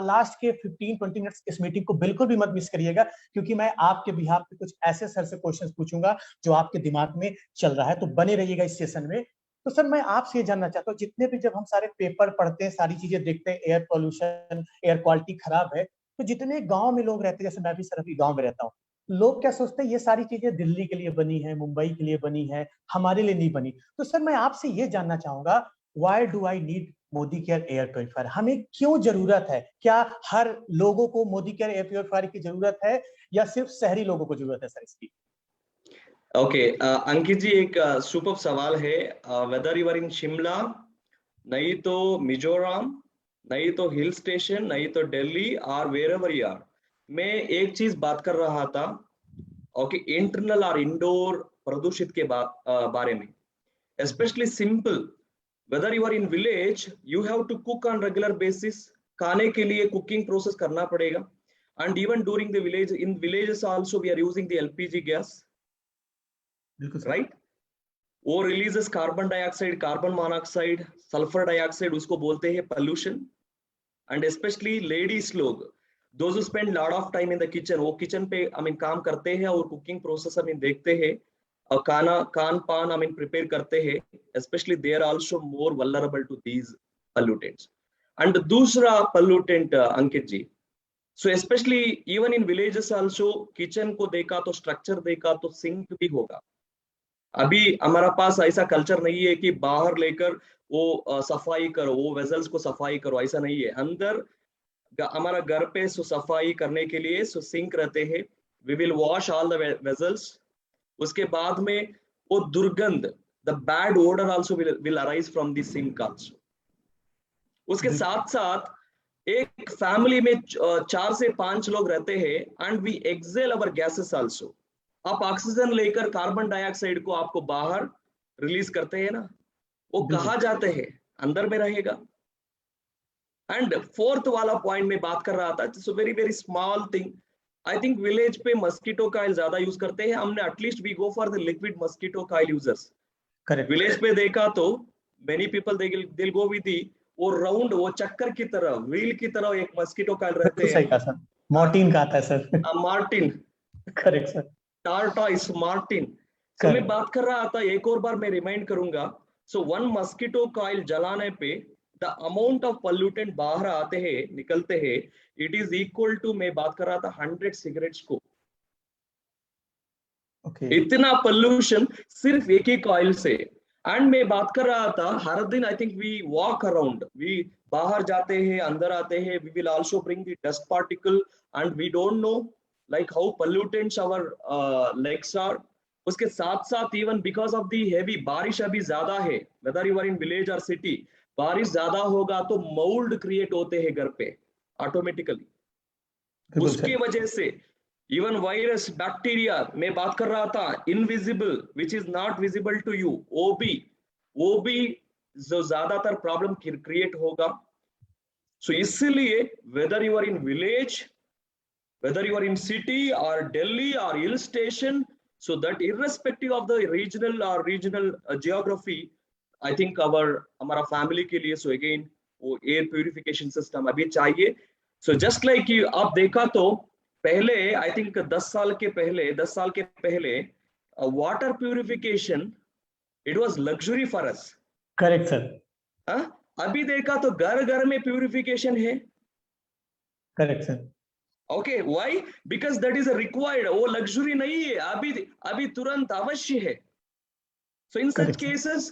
लास्ट के 15-20 मिनट्स इस मीटिंग को बिल्कुल भी मत मिस करिएगा, क्योंकि मैं आपके बिहाफ पे कुछ ऐसे सर से क्वेश्चंस पूछूंगा जो आपके दिमाग में चल रहा है, तो बने रहिएगा इस सेशन में। तो सर मैं आपसे ये जानना चाहता हूँ, जितने भी जब हम सारे पेपर पढ़ते हैं, सारी चीजें देखते हैं, एयर पॉल्यूशन, एयर क्वालिटी खराब है, तो जितने गांव में लोग रहते हैं, जैसे मैं भी सर अभी गांव में रहता हूँ, लोग क्या सोचते हैं ये सारी चीजें दिल्ली के लिए बनी है, मुंबई के लिए बनी है, हमारे लिए नहीं बनी। तो सर मैं आपसे ये जानना चाहूंगा, why do I need Modi care air purifier? हमें क्यों जरूरत है? क्या हर लोगों को मोदी केयर एयर प्योरीफायर की जरूरत है या सिर्फ शहरी लोगों को जरूरत है सर इसकी? ओके अंकित जी, एक सुपर सवाल है। Whether you are in Shimla, नहीं तो मिजोरम, नहीं तो हिल स्टेशन, नहीं तो दिल्ली, और वेर एवर यू आर, मैं एक चीज बात कर रहा था, ओके, इंटरनल और इंडोर प्रदूषित के बारे में, specially simple. Whether you are in village, you have to cook on regular basis, खाने के लिए कुकिंग प्रोसेस करना पड़ेगा, and even during the village, in villages also we are using the LPG gas, right? वो releases carbon dioxide, carbon monoxide, sulphur dioxide, उसको बोलते हैं pollution. And specially ladies लोग, those who spend lot of time in the kitchen, वो kitchen पे काम करते हैं और कुकिंग प्रोसेस देखते हैं और खान पान प्रिपेयर करते हैं, specially they are also more vulnerable to these pollutants. And दूसरा pollutant Ankit ji, so specially even in villages also, kitchen को देखा तो स्ट्रक्चर देखा तो सिंक भी होगा। अभी हमारा पास ऐसा कल्चर नहीं है कि बाहर लेकर वो सफाई करो, वो वेजल्स को सफाई करो, ऐसा नहीं है। अंदर हमारा घर पे सफाई करने के लिए सिंक रहते हैं, we will wash all the vessels. उसके बाद में वो दुर्गंध, the bad odour also will arise from the sink also. उसके साथ साथ एक फैमिली में 4 से 5 लोग रहते हैं, and we exhale our gases also. आप ऑक्सीजन लेकर कार्बन डाइऑक्साइड को आपको बाहर रिलीज करते हैं ना, वो कहाँ जाते हैं? अंदर में रहेगा। एंड फोर्थ वाला पॉइंट में बात कर रहा था, so very very small thing, I think village पे मस्कीटो कॉइल ज्यादा यूज करते हैं हमने, at least we go for the liquid mosquito coil users. Correct. Village पे देखा तो many people they will go with the वो राउंड, वो चक्कर की तरह, व्हील की तरह एक मस्कीटो कॉइल रहते हैं। सही कहा सर, मार्टिन का आता है sir. Mortein, correct sir, tortoise Mortein. तो मैं बात कर रहा था, एक और बार मैं रिमाइंड करूंगा, सो 1 मस्कीटो कॉइल जलाने पे द अमाउंट ऑफ पोल्यूटेंट बाहर आते हैं, निकलते हैं, इट इज इक्वल टू, मैं बात कर रहा था 100 सिगरेट्स को। इतना पोल्यूशन सिर्फ एक ही कॉइल से। एंड मैं बात कर रहा था, हर दिन I think we walk around, we बाहर जाते हैं, अंदर आते हैं, we will also bring the dust particle, and we don't know like how pollutants our lakes are. उसके साथ साथ even because of the heavy, बारिश अभी ज्यादा है, whether you are in village or city, बारिश ज्यादा होगा तो mold create होते हैं घर पे automatically, उसके वजह से even virus, bacteria, मैं बात कर रहा था invisible, which is not visible to you, वो भी जो ज्यादातर प्रॉब्लम क्रिएट होगा। सो इसीलिए whether you are in village, whether you are in city or Delhi or hill station, so that irrespective of the regional geography, I think हमारा family के लिए so again वो एयर प्यूरिफिकेशन सिस्टम अभी चाहिए। So just like आप देखा तो पहले आई थिंक 10 साल के पहले water purification, it was luxury for us. Correct sir. अभी देखा तो घर घर में प्यूरिफिकेशन है। Correct sir. Okay, why? Because that is required, वो लग्जरी नहीं है, अभी तुरंत अवश्य है। So in such cases,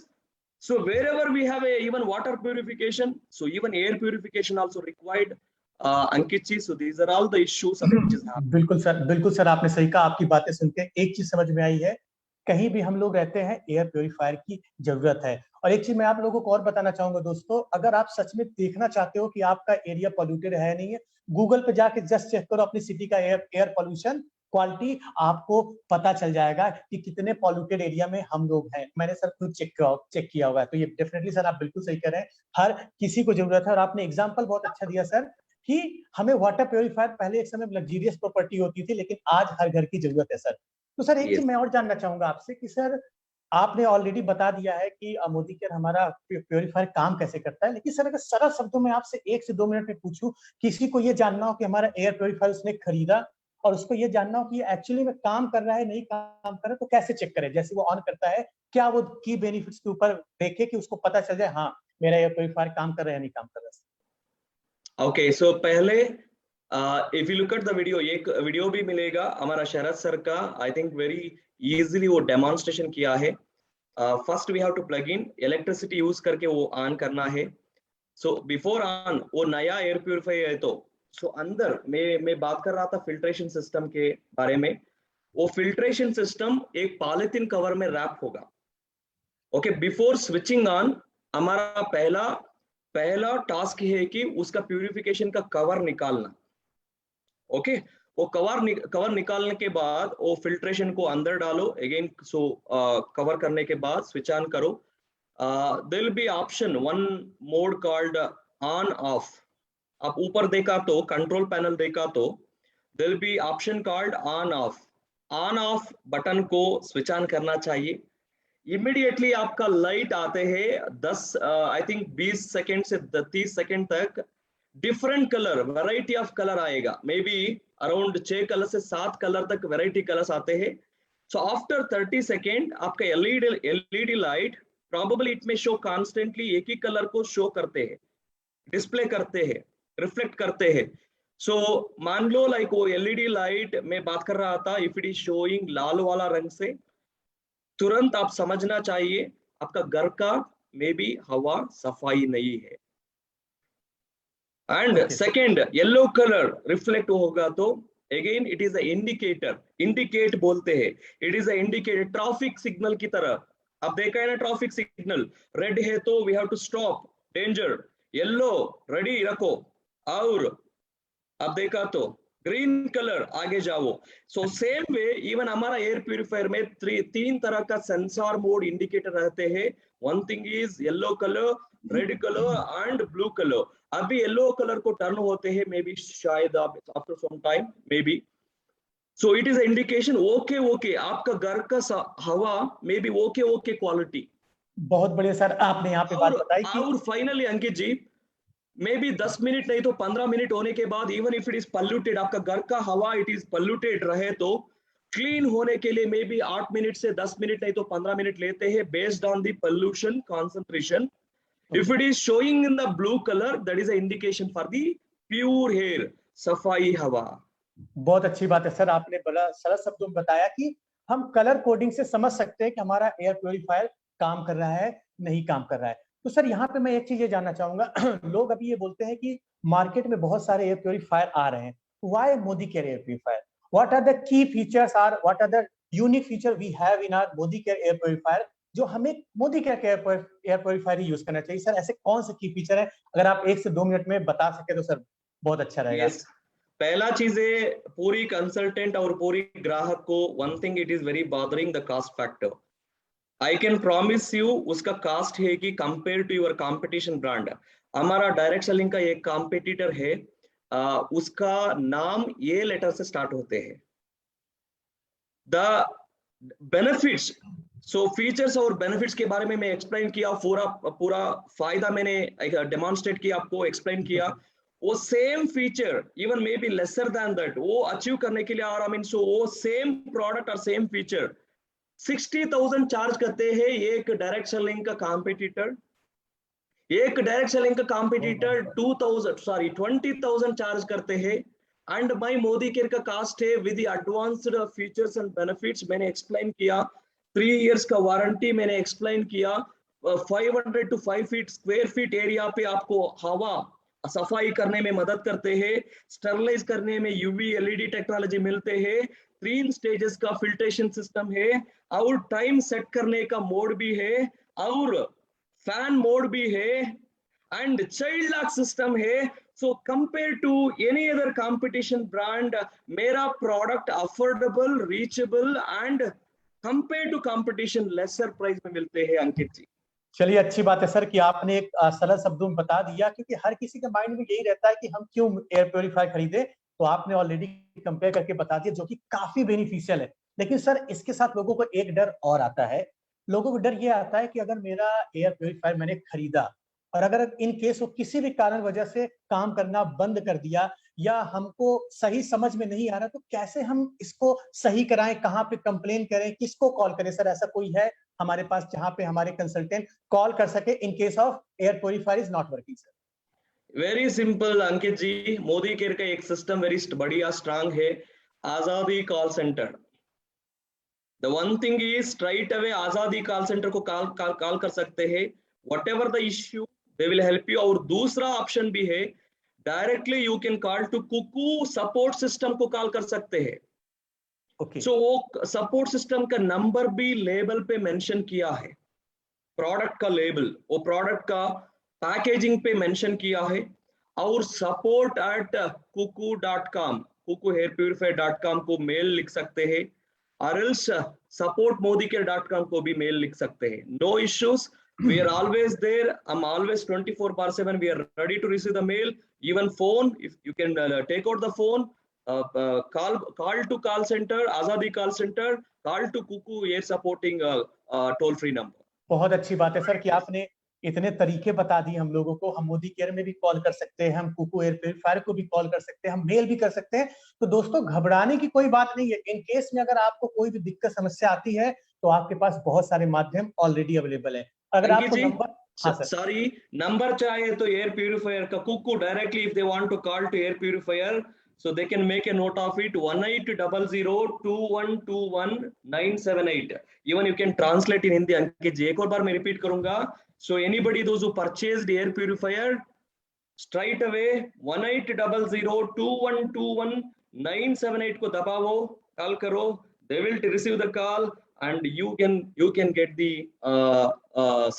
so wherever we have even water purification, so even air purification also required. Ankit ji, so these are all the issues which is happening. बिल्कुल sir, आपने सही कहा। आपकी बातें सुनकर एक चीज समझ में आई है, कहीं भी हम लोग रहते हैं एयर प्योरीफायर की जरूरत है। और एक चीज मैं आप लोगों को और बताना चाहूंगा दोस्तों, अगर आप सच में देखना चाहते हो कि आपका एरिया पॉल्यूटेड है नहीं है, गूगल पे जाके जस्ट चेक करो अपनी सिटी का एयर पॉल्यूशन क्वालिटी, आपको पता चल जाएगा कि कितने पॉल्यूटेड एरिया में हम लोग हैं। मैंने सर खुद चेक किया हुआ है, तो ये डेफिनेटली सर आप बिल्कुल सही कह रहे हैं, हर किसी को जरूरत है। और आपने एग्जाम्पल बहुत अच्छा दिया सर कि हमें वाटर प्योरीफायर पहले एक समय लग्जरियस प्रॉपर्टी होती थी, लेकिन आज हर घर की जरूरत है सर। तो सर एक चीज मैं और जानना चाहूंगा आपसे कि सर आपने ऑलरेडी बता दिया है कि मोदी केयर हमारा प्योरीफायर काम कैसे करता है, लेकिन सर अगर सरल शब्दों में आपसे 1 से 2 मिनट में पूछूं, किसी को ये जानना हो कि हमारा एयर प्योरीफायर उसने खरीदा और उसको ये जानना हो कि एक्चुअली में काम कर रहा है नहीं काम कर रहा है, तो कैसे चेक करें? जैसे वो ऑन करता है, क्या वो की बेनिफिट्स के ऊपर देखे कि उसको पता चल जाए हाँ मेरा एयर प्योरीफायर काम कर रहा है नहीं काम कर रहा है? ओके, सो पहले if you look at the video, एक वीडियो भी मिलेगा हमारा शरद सर का, आई थिंक वेरी इजीली वो डेमोन्स्ट्रेशन किया है। First we have to plug in electricity use करके वो ऑन करना है। सो बिफोर ऑन वो नया एयर प्यूरिफायर है, तो सो अंदर मैं बात कर रहा था फिल्ट्रेशन सिस्टम के बारे में। वो फिल्ट्रेशन सिस्टम एक पॉलिथीन कवर में रैप होगा। ओके, बिफोर स्विचिंग ऑन हमारा पहला टास्क है कि उसका प्यूरिफिकेशन का कवर निकालना। ओके, वो कवर निकालने के बाद वो फिल्ट्रेशन को अंदर डालो अगेन। सो कवर करने के बाद स्विच ऑन करो। There will be option one mode called on off. आप ऊपर देखा तो कंट्रोल पैनल देखा तो there will be option called on off. On off button को स्विच ऑन करना चाहिए। इमीडिएटली आपका लाइट आते हैं 10 आई थिंक 20 सेकेंड से 30 सेकेंड तक different colour, variety of colour आएगा। मे बी अराउंड 6 कलर से 7 कलर तक वैरायटी कलर्स आते हैं। सो आफ्टर 30 सेकेंड आपका एलईडी लाइट प्रॉबेबली इट में शो कॉन्स्टेंटली एक ही कलर को शो करते हैं, डिस्प्ले करते हैं, रिफ्लेक्ट करते हैं। सो मान लो लाइक वो एलईडी लाइट में बात कर रहा था, इफ इट इज शोइंग लाल वाला रंग से, तुरंत आप समझना चाहिए आपका घर का मे बी हवा सफाई नहीं है। And second yellow colour reflect होगा तो again it is a indicator. Indicate बोलते हैं, it is a indicator traffic signal की तरह। अब देखा है ना ट्रैफिक सिग्नल, रेड है तो we have to stop danger, yellow ready रखो, और अब देखा तो ग्रीन कलर आगे जाओ। सो सेम वे इवन हमारा एयर प्यूरिफायर में 3 तरह का सेंसर मोड इंडिकेटर रहते हैं। One thing is yellow colour, red colour and blue colour. अभी येलो कलर को टर्न होते हैं मे बी शायद after some time maybe. So it is indication okay okay आपका घर का हवा मे बी ओके क्वालिटी। बहुत बढ़िया सर, आपने यहाँ पे बात बताई कि और finally Ankit ji, maybe 10 minute नहीं तो 15 मिनट होने के बाद even if it is polluted, आपका घर का हवा इट इज पॉल्यूटेड रहे तो क्लीन होने के लिए मे बी 8 मिनट से 10 मिनट नहीं तो 15 मिनट लेते हैं based on the pollution concentration. If it is showing in the blue colour that is a indication for the pure air, सफाई हवा। बहुत अच्छी बात है सर, आपने बड़ा सरल शब्दों में बताया कि हम कलर कोडिंग से समझ सकते हैं कि हमारा एयर प्योरीफायर काम कर रहा है नहीं काम कर रहा है। तो सर यहाँ पे मैं एक चीज ये जानना चाहूंगा लोग अभी ये बोलते हैं कि मार्केट में बहुत सारे एयर प्योरीफायर आ रहे हैं, why Modi care air purifier? What are the key features are what are the unique feature we have in our Modi care air purifier जो हमें मोदी केयर एयर प्योरीफायर ही यूज करना चाहिए? सर ऐसे कौन से की फीचर है, अगर आप 1 से 2 मिनट में बता सके तो सर बहुत अच्छा रहेगा। yes. पहला चीज है पूरी कंसल्टेंट और पूरी ग्राहक को one thing it is very bothering the cost factor. I can promise you उसका कास्ट है कि compare to your competition brand. हमारा डायरेक्ट सेलिंग का एक कॉम्पिटिटर है, उसका नाम ये लेटर से स्टार्ट होते हैं। द बेनिफिट्स, सो फीचर्स और बेनिफिट्स के बारे में मैं एक्सप्लेन किया, पूरा फायदा मैंने डेमोन्स्ट्रेट किया, आपको एक्सप्लेन किया। वो same feature even may be lesser than that वो अचीव करने के लिए, और आई मीन सो वो सेम प्रोडक्ट और सेम फीचर 60,000 चार्ज करते हैं एक डायरेक्ट सेलिंग का कॉम्पिटिटर। एक डायरेक्ट सेलिंग का कॉम्पिटिटर 20,000 चार्ज करते हैं। एंड माई मोदी केयर का कास्ट है with advanced features and benefits, मैंने एक्सप्लेन किया। 3 इयर्स का वारंटी मैंने एक्सप्लेन किया। 500 to 5 feet square feet area पे आपको हवा सफाई करने में मदद करते हैं, स्टरलाइज करने में यूवी एलईडी टेक्नोलॉजी मिलते हैं, 3 स्टेजेस का फिल्ट्रेशन सिस्टम है, और टाइम सेट करने का मोड भी है, और फैन मोड भी है एंड चाइल्ड लॉक सिस्टम है. So compared to any other competition brand, मेरा product affordable, reachable and compared to competition lesser price में मिलते हैं अंकित जी. चलिए, अच्छी बात है सर कि आपने एक सरल शब्दों में बता दिया, क्योंकि हर किसी के माइंड में यही रहता है कि हम क्यों एयर प्योरीफायर खरीदे. तो आपने ऑलरेडी कंपेयर करके बता दिया, जो कि काफी बेनिफिशियल है. लेकिन सर, इसके साथ लोगों को एक डर और आता है. लोगों को डर ये आता है कि अगर मेरा एयर प्योरीफायर मैंने खरीदा और अगर इन केस वो किसी भी कारण वजह से काम करना बंद कर दिया या हमको सही समझ में नहीं आ रहा, तो कैसे हम इसको सही कराएं, कहाँ पे कंप्लेन करें, किसको कॉल करें? सर, ऐसा कोई है हमारे पास जहां पे हमारे कंसल्टेंट कॉल कर सके in case of air purifier is not working? Sir, very simple Ankit ji, Modi care का एक सिस्टम वेरी बढ़िया स्ट्रांग है, Azadi call centre. The one thing is straight away Azadi call centre को कॉल कर सकते हैं, whatever the issue they will help you. और दूसरा ऑप्शन भी है, directly you can call to Kuku support system को कॉल कर सकते हैं. ओके. सो वो सपोर्ट सिस्टम का नंबर भी लेबल पे मेंशन किया है, प्रोडक्ट का लेबल वो प्रोडक्ट का पैकेजिंग पे मेंशन किया है. और support@cuckoo.com cuckoohairpurifier.com को मेल लिख सकते हैं, और एल्स supportmodicare.com को भी मेल लिख सकते हैं. No issues, we are always there. I'm always 24/7. We are ready to receive the mail, even phone. If you can take out the phone, call to call center, Azadi call center, call to Cuckoo air supporting toll free number. बहुत अच्छी बात है sir कि आपने इतने तरीके बता दिए हम लोगों को. हम मोदी केयर में भी कॉल कर सकते हैं, हम कुकू एयर प्योरीफायर को भी कॉल कर सकते हैं, हम मेल भी कर सकते हैं. तो दोस्तों, घबराने की कोई बात नहीं है. इन केस में अगर आपको कोई भी दिक्कत समस्या आती है तो आपके पास बहुत सारे माध्यम ऑलरेडी अवेलेबल है. अगर आपको नंबर, हाँ सर, सॉरी, नंबर चाहिए तो एयर प्यूरिफायर का Kuku directly if they want to call to air purifier, so they can make a note of it, 18002121 978. even you can translate in Hindi. अंकित जी, एक और बार मैं रिपीट करूंगा. so anybody those who purchased air purifier, straight away 18002121 978 को दबाओ, call करो, they will receive the call and you can get the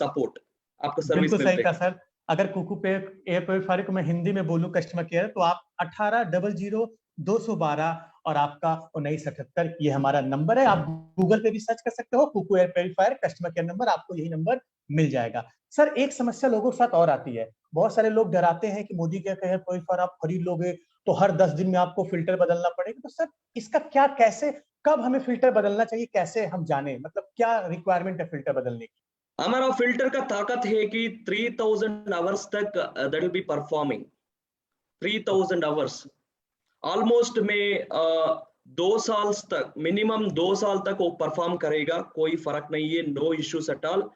support. आपको service बिल्कुल सही मिलते कहा हैं. सर. अगर कुकू पे एयर प्योरीफायर को मैं हिंदी में बोलूं कस्टमर केयर, तो आप 1800-212 और आपका 1978, ये हमारा नंबर है. आप गूगल पे भी सर्च कर सकते हो, Kuku air purifier customer care number, आपको यही नंबर मिल जाएगा. सर, एक समस्या लोगों के साथ और आती है. बहुत सारे लोग डराते हैं कि मोदी केयर का एयर प्योरीफायर आप खरीद लोगे तो हर 10 दिन में आपको फिल्टर बदलना पड़ेगा. तो सर, इसका क्या, कैसे, कब हमें फिल्टर बदलना चाहिए, कैसे हम जाने, मतलब क्या रिक्वायरमेंट है फिल्टर बदलने की? हमारा फिल्टर का ताकत है कि 3000 आवर्स तक that will be performing. 3000 hours almost में 2 साल तक, मिनिमम 2 साल तक वो परफॉर्म करेगा, कोई फर्क नहीं है, no issues at all.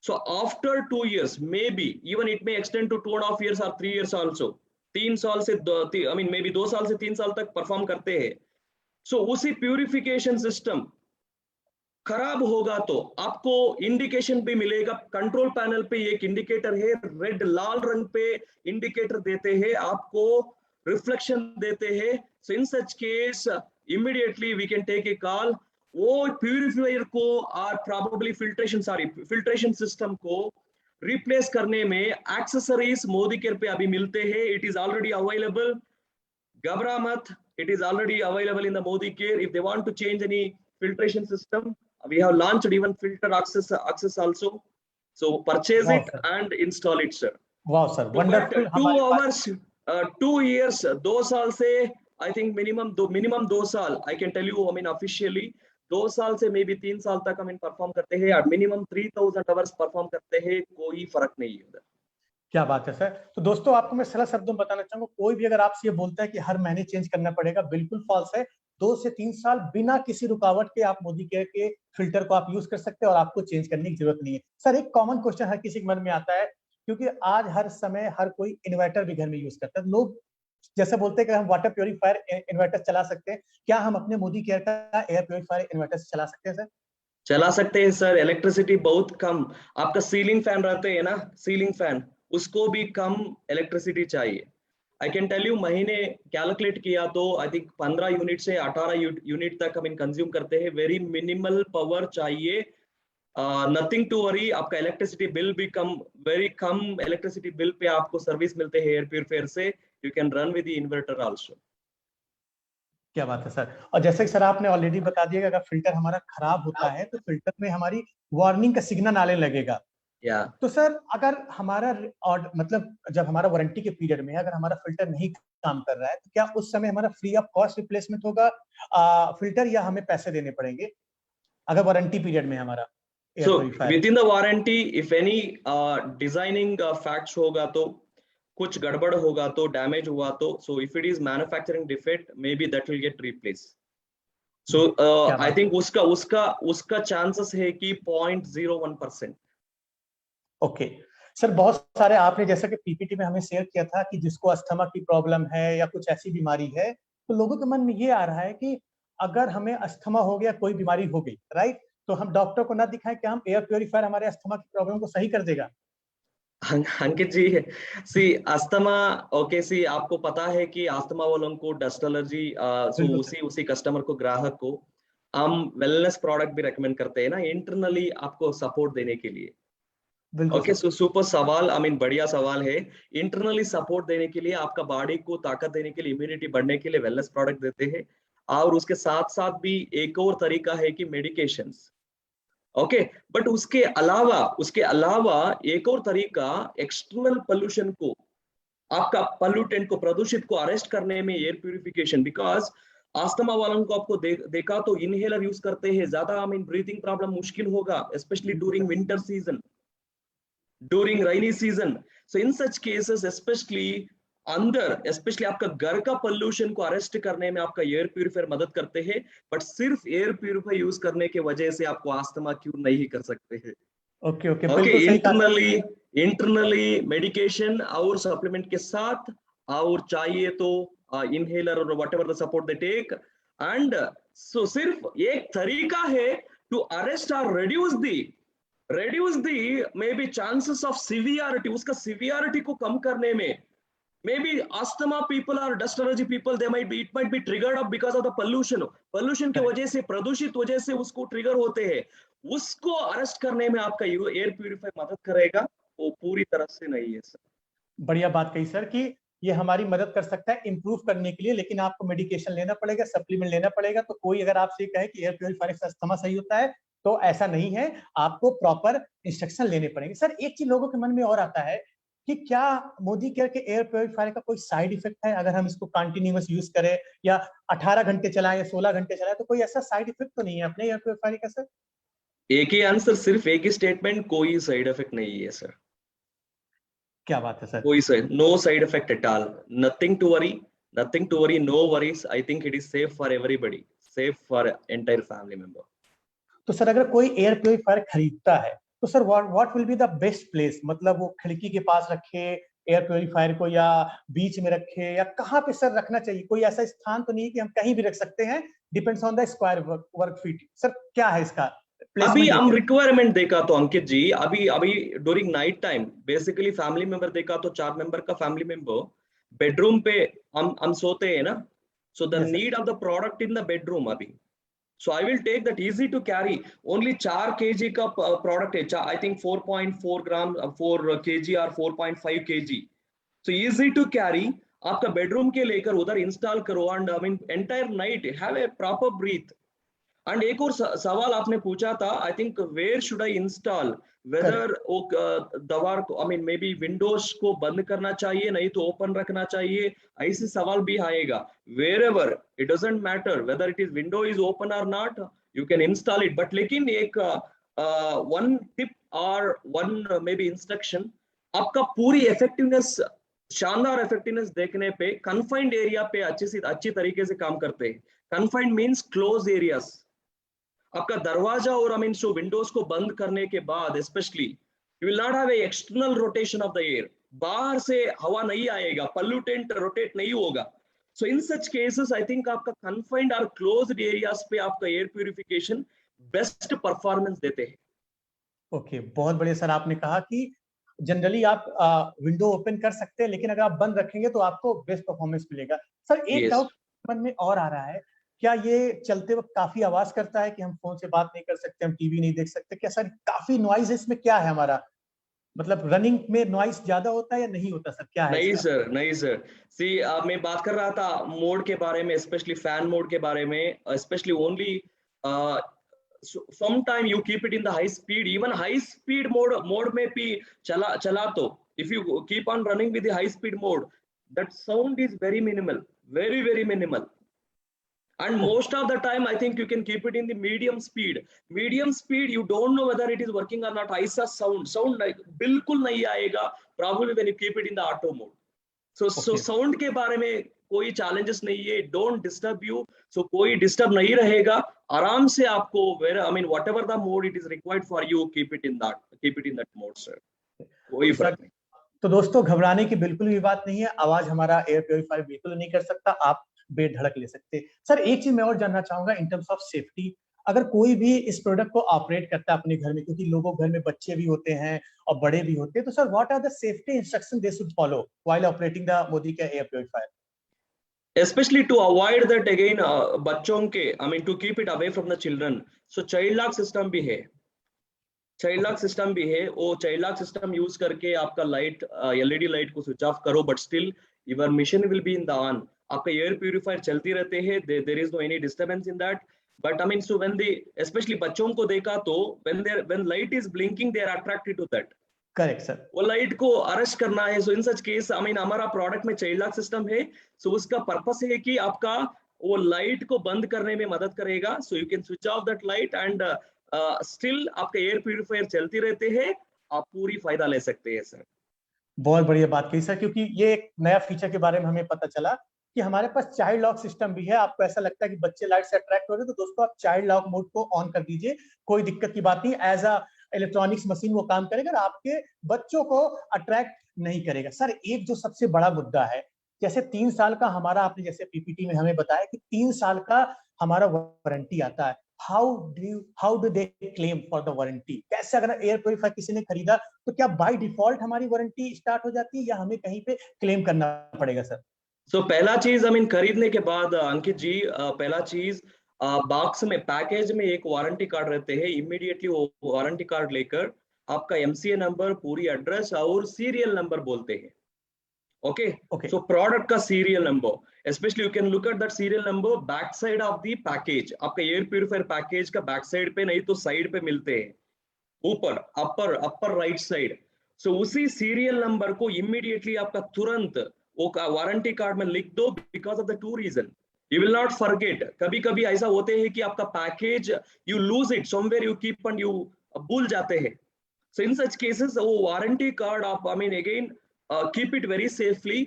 So after 2 years maybe even it may extend to 2.5 years और 3 years ऑल्सो. 3 साल से आई मीन मे बी 2 साल से 3 साल तक परफॉर्म करते हैं. सो उसी प्यूरिफिकेशन सिस्टम खराब होगा तो आपको इंडिकेशन भी मिलेगा. कंट्रोल पैनल पे एक इंडिकेटर है, रेड लाल रंग पे इंडिकेटर देते हैं, आपको रिफ्लेक्शन देते हैं. So in such case immediately we can take a call. वो प्यूरिफायर को और प्रोबेबली फिल्ट्रेशन सिस्टम को रिप्लेस करने में एक्सेसरीज मोदी केयर पे अभी मिलते हैं. इट इज ऑलरेडी अवेलेबल, घबरा मत, it is already available in the Modi care. If they want to change any filtration system, we have launched even filter access also, so purchase it and install it, sir. वाह sir, wonderful. 2 hours 2 years 2 साल से I think minimum 2 साल I can tell you, I mean officially 2 साल से may be 3 साल तक हम perform करते हैं और मिनिमम 3000 आवर्स परफॉर्म करते हैं, कोई फर्क नहीं है उधर. क्या बात है सर. तो दोस्तों, आपको मैं सरल शब्दों में बताना चाहूंगा, कोई भी अगर आपसे ये बोलता है कि हर महीने चेंज करना पड़ेगा, बिल्कुल फॉल्स है. 2 से 3 साल बिना किसी रुकावट के आप मोदी केयर के फिल्टर को आप यूज कर सकते हैं और आपको चेंज करने की जरूरत नहीं है. सर, एक कॉमन क्वेश्चन हर किसी के मन में आता है, क्योंकि आज हर समय हर कोई इन्वर्टर भी घर में यूज करता है. लोग जैसे बोलते हैं कि हम वाटर प्योरीफायर इन्वर्टर चला सकते हैं, क्या हम अपने मोदी केयर का एयर प्योरीफायर इन्वर्टर से चला सकते हैं? सर, चला सकते हैं सर. इलेक्ट्रिसिटी बहुत कम, आपका सीलिंग फैन रहते हैं ना, सीलिंग फैन, उसको भी कम इलेक्ट्रिसिटी चाहिए. आई कैन टेल यू, महीने कैलकुलेट किया तो आई थिंक 15 यूनिट से 18 यूनिट तक हम कंज्यूम करते हैं. वेरी मिनिमल पावर चाहिए नथिंग टू वरी, आपका इलेक्ट्रिसिटी बिल भी कम, वेरी कम इलेक्ट्रिसिटी बिल पे आपको सर्विस मिलते हैं एयर प्यूरिफायर से. You can run with the inverter also. क्या बात है सर. और जैसे कि सर आपने ऑलरेडी बता दिया कि अगर फिल्टर हमारा खराब होता है तो फिल्टर में हमारी वार्निंग का सिग्नल आने लगेगा. या तो सर अगर हमारा और मतलब जब हमारा वारंटी के पीरियड में अगर हमारा फिल्टर नहीं काम कर रहा है तो क्या उस समय हमारा फ्री ऑफ कॉस्ट रिप्लेसमेंट होगा फिल्टर, या हमें पैसे देने पड़ेंगे अगर वारंटी पीरियड में हमारा air so purifier? within the warranty if any designing facts होगा तो कुछ गड़बड़ होगा तो डैमेज हुआ तो so if it is manufacturing defect maybe that will get replaced. so I think उसका chances है कि 0.01%. ओके सर, बहुत सारे आपने जैसा कि पीपीटी में हमें शेयर किया था कि जिसको अस्थमा की प्रॉब्लम है या कुछ ऐसी बीमारी है, तो लोगों के मन में ये आ रहा है कि अगर हमें अस्थमा हो गया, कोई बीमारी हो गई, राइट, तो हम डॉक्टर को ना दिखाएं, क्या हम एयर प्योरीफायर हमारे अस्थमा की प्रॉब्लम को सही कर देगा? अंकित जी, सी अस्थमा, ओके, सी आपको पता है कि अस्थमा वालों को डस्ट एलर्जी, सो उसी कस्टमर को, ग्राहक को हम वेलनेस प्रोडक्ट भी रेकमेंड करते हैं ना इंटरनली आपको सपोर्ट देने के लिए. ओके, सो सुपर सवाल, आई मीन बढ़िया सवाल है. इंटरनली सपोर्ट देने के लिए, आपका बॉडी को ताकत देने के लिए, इम्यूनिटी बढ़ने के लिए वेलनेस प्रोडक्ट देते हैं. और उसके साथ साथ भी एक और तरीका है कि मेडिकेशंस. ओके, बट उसके अलावा एक और तरीका एक्सटर्नल पोल्यूशन को, आपका पोल्यूटेंट को, प्रदूषित को अरेस्ट करने में एयर प्यूरिफिकेशन. बिकॉज अस्थमा वालों को आपको देखा तो इनहेलर यूज करते हैं ज्यादा, आई मीन ब्रीथिंग प्रॉब्लम मुश्किल होगा, specially during winter season, during rainy season. So in such cases, specially आपका घर का पोल्यूशन को अरेस्ट करने में आपका एयर प्यूरिफायर मदद करते हैं. बट सिर्फ एयर प्यूरिफायर यूज करने के वजह से आपको अस्थमा क्योर नहीं कर सकते हैं. ओके ओके, ओके, बिल्कुल इंटरनली मेडिकेशन और सप्लीमेंट के साथ, और चाहिए तो इनहेलर और whatever the support they take. And so सिर्फ एक तरीका है टू अरेस्ट और reduce the maybe chances of severity, उसका severity को कम करने में. maybe asthma people or dust allergy people, it might be triggered up because of the pollution के वजह से, प्रदूषित वजह से उसको ट्रिगर होते हैं. उसको अरेस्ट करने में आपका एयर प्यूरिफायर मदद करेगा, वो पूरी तरह से नहीं है सर. बढ़िया बात कही सर कि ये हमारी मदद कर सकता है इंप्रूव करने के लिए, लेकिन आपको मेडिकेशन लेना पड़ेगा, सप्लीमेंट लेना पड़ेगा. तो कोई अगर आपसे कहे कि एयर प्यूरिफायर से अस्थमा सही होता है, तो ऐसा नहीं है, आपको प्रॉपर इंस्ट्रक्शन लेने पड़ेंगे. सर एक चीज लोगों के मन में और आता है कि क्या मोदी केयर के एयर प्यूरिफायर का कोई साइड इफेक्ट है अगर हम इसको कंटिन्यूअस यूज करें, या 18 घंटे चलाएं या 16 घंटे चलाएं, तो कोई ऐसा साइड इफेक्ट तो नहीं है अपने एयर प्यूरिफायर का? सर एक ही आंसर, सिर्फ एक ही स्टेटमेंट, कोई साइड इफेक्ट नहीं है सर. क्या बात है सर. कोई no side effect at all. Nothing to worry, no worries. I think it is safe for everybody, safe for entire family member. तो सर अगर कोई एयर प्यूरिफायर खरीदता है तो sir what will be the best place? मतलब वो खिड़की के पास रखे एयर प्यूरिफायर को, या बीच में रखे, या कहाँ पे सर रखना चाहिए? कोई ऐसा स्थान तो नहीं कि हम कहीं भी रख सकते हैं, डिपेंड्स ऑन द स्क्वायर वर्ग फीट. सर क्या है इसका अभी हम रिक्वायरमेंट देखा तो अंकित जी, अभी during night time basically family member देखा तो 4 मेंबर का फैमिली मेंबर बेडरूम पे हम सोते हैं ना. So the need of the product in the bedroom अभी. So I will take that easy to carry. Only 4 kg का product है. I think 4.4 gram, 4 kg or 4.5 kg. So easy to carry. आपका bedroom के लेकर उधर install करो, and I mean entire night have a proper breath. And एक और सवाल आपने पूछा था, I think where should I install? Whether दीवार को, I mean maybe windows को बंद करना चाहिए, नहीं तो ओपन रखना चाहिए, ऐसे सवाल भी आएगा. Wherever, it doesn't matter whether it is window is open or not, you can install it. But लेकिन एक one tip or one maybe instruction, आपका पूरी effectiveness, शानदार effectiveness देखने पे confined area पे अच्छी तरीके से काम करते हैं. Confined means closed areas. आपका दरवाजा और आई मीन सो विंडोज को बंद करने के बाद specially you will not have a external rotation of the air. बाहर से हवा नहीं आएगा, पोल्यूटेंट रोटेट नहीं होगा. सो in such cases I think आपका कन्फाइंड और क्लोज्ड एरियाज पे आपका एयर प्यूरिफिकेशन बेस्ट परफॉर्मेंस देते हैं. ओके, बहुत बढ़िया सर. आपने कहा कि जनरली आप विंडो ओपन कर सकते हैं, लेकिन अगर आप बंद रखेंगे तो आपको बेस्ट परफॉर्मेंस मिलेगा. सर एक डाउट मन में और आ रहा है क्या ये चलते वक्त काफी आवाज करता है कि हम फोन से बात नहीं कर सकते, हम टीवी नहीं देख सकते? क्या सर काफी नॉइज है इसमें? क्या है हमारा मतलब रनिंग में नॉइज ज्यादा होता है या नहीं होता सर? क्या है नहीं इसका? सर, नहीं सर। सी मैं बात कर रहा था मोड के बारे में, स्पेशली फैन मोड के बारे में, specially only sometime you keep it in the high speed, even high speed mode में भी चला तो if you keep on running with the high speed mode, that sound is very minimal, very minimal. And most of the time I think you can keep it in the medium speed. You don't know whether it is working or not. ऐसा sound like बिल्कुल नहीं आएगा probably when you keep it in the auto mode. So sound के बारे में कोई challenges नहीं है, don't disturb you, so कोई disturb नहीं रहेगा, आराम से आपको whatever the mode it is required for you, keep it in that mode sir, कोई फर्क नहीं। तो दोस्तों घबराने की बिल्कुल भी बात नहीं है, आवाज हमारा एयर प्योरीफायर बिल्कुल नहीं कर सकता, आप बेधड़क ले सकते। सर एक चीज मैं और जानना चाहूंगा इन टर्म्स ऑफ सेफ्टी, अगर कोई भी इस प्रोडक्ट को ऑपरेट करता है अपने घर में, क्योंकि लोगों घर में बच्चे भी होते हैं और बड़े भी होते हैं, तो sir what are the safety instruction they should follow while operating the Modi का air purifier? Especially to avoid that again बच्चों के to keep it away from the children, so child lock system भी है, वो चाइल्ड लॉक सिस्टम यूज करके आपका light LED light को switch off करो, but still your machine will be in the on, आपका एयर प्यूरिफायर चलती रहते हैं, there is no any disturbance in that. But so when they specially बच्चों को देखा तो when light is blinking they are attracted to that. Correct sir, वो light को अरेस्ट करना है। सो इन सच केस हमारा प्रोडक्ट में चाइल्ड लॉक सिस्टम है, सो उसका पर्पस है कि आपका वो लाइट को बंद करने में मदद करेगा, so you can switch off that light and still आपका एयर प्यूरिफायर चलती रहते हैं, आप पूरी फायदा ले सकते हैं सर। बहुत बढ़िया बात कही सर, क्योंकि ये एक नया फीचर के बारे में हमें पता चला कि हमारे पास चाइल्ड लॉक सिस्टम भी है। आपको ऐसा लगता है कि बच्चे लाइट से अट्रैक्ट हो रहे हैं, तो दोस्तों आप चाइल्ड लॉक मोड को ऑन कर दीजिए, कोई दिक्कत की बात नहीं। एज अ इलेक्ट्रॉनिक्स मशीन वो काम करेगा और आपके बच्चों को अट्रैक्ट नहीं करेगा। सर एक जो सबसे बड़ा मुद्दा है, जैसे 3 साल का हमारा, आपने जैसे पीपीटी में हमें बताया कि 3 साल का हमारा वारंटी आता है, how do they claim for the warranty? कैसे, अगर एयर प्योरीफायर किसी ने खरीदा तो क्या बाय डिफॉल्ट हमारी वारंटी स्टार्ट हो जाती है या हमें कहीं पे क्लेम करना पड़ेगा सर? सो पहला चीज खरीदने के बाद अंकित जी, पहला चीज बॉक्स में पैकेज में एक वारंटी कार्ड रहते हैं, इमीडिएटली वो वारंटी कार्ड लेकर आपका एमसीए नंबर, पूरी एड्रेस और सीरियल नंबर बोलते हैं। ओके, सो प्रोडक्ट का serial number, specially you can look at that serial number back side of the package. आपका एयर प्यूरिफायर पैकेज का बैक साइड पे नहीं तो साइड पे मिलते हैं, ऊपर अपर राइट साइड। सो उसी सीरियल नंबर को इमीडिएटली आपका तुरंत वो वारंटी कार्ड में लिख दो, because of the 2 reason, you will not forget. कभी कभी ऐसा होते हैं कि आपका package you lose it somewhere, you keep and you भूल जाते हैं। सो इन सच केसेस वो वारंटी कार्ड आप again keep it very safely.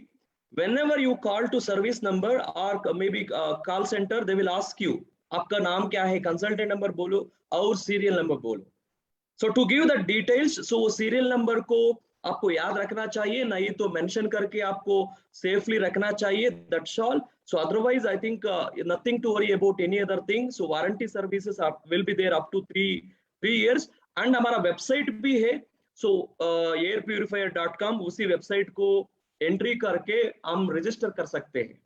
Whenever you call to service number or maybe call center, they will ask you आपका नाम क्या है, consultant number बोलो और सीरियल नंबर बोलो। So to give the details, so serial number को आपको याद रखना चाहिए, नहीं तो मेंशन करके आपको सेफली रखना चाहिए, that's all. So otherwise I think nothing to worry about any other thing. So warranty services will be there up to 3 years and हमारा वेबसाइट भी है, सो airpurifier.com, उसी वेबसाइट को एंट्री करके हम रजिस्टर कर सकते हैं।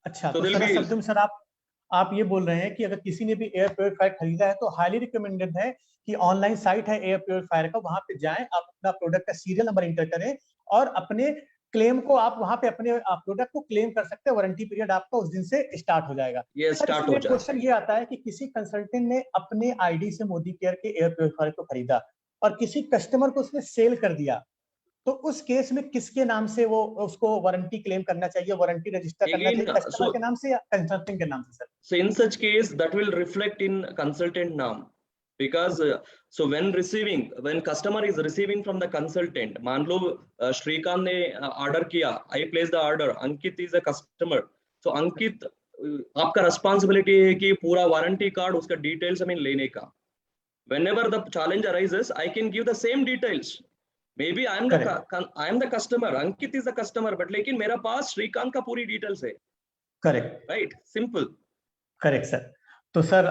अच्छा, तो सर आप ये बोल रहे हैं कि अगर किसी ने भी एयर प्योरीफायर खरीदा है तो हाईली रिकमेंडेड है कि ऑनलाइन साइट है एयर प्योरीफायर का, वहां पे जाएं, आप अपना प्रोडक्ट का सीरियल नंबर एंटर करें और अपने क्लेम को आप वहां पे अपने प्रोडक्ट को क्लेम कर सकते हैं। वारंटी पीरियड आपका उस दिन से स्टार्ट हो जाएगा। क्वेश्चन ये आता है कि किसी कंसल्टेंट ने अपने आईडी से मोदी केयर के एयर प्योरीफायर को खरीदा और किसी कस्टमर को उसने सेल कर दिया, तो उस केस में किसके नाम से वो उसको वारंटी क्लेम करना चाहिए, वारंटी रजिस्टर करना चाहिए, कस्टमर के नाम से या कंसल्टेंट के नाम से sir? So in such case that will reflect in consultant name, because so when customer is receiving from the consultant, मान लो श्रीकांत ने ऑर्डर किया, I place the order, Ankit is a customer, so अंकित आपका responsibility है कि पूरा warranty card उसका details लेने का। Whenever the challenge arises, I can give the same details. Maybe I am the customer, Ankit is the customer, but लेकिन मेरा पास श्रीकांत का पूरी डिटेल्स है। Correct, right, simple. Correct sir. तो सर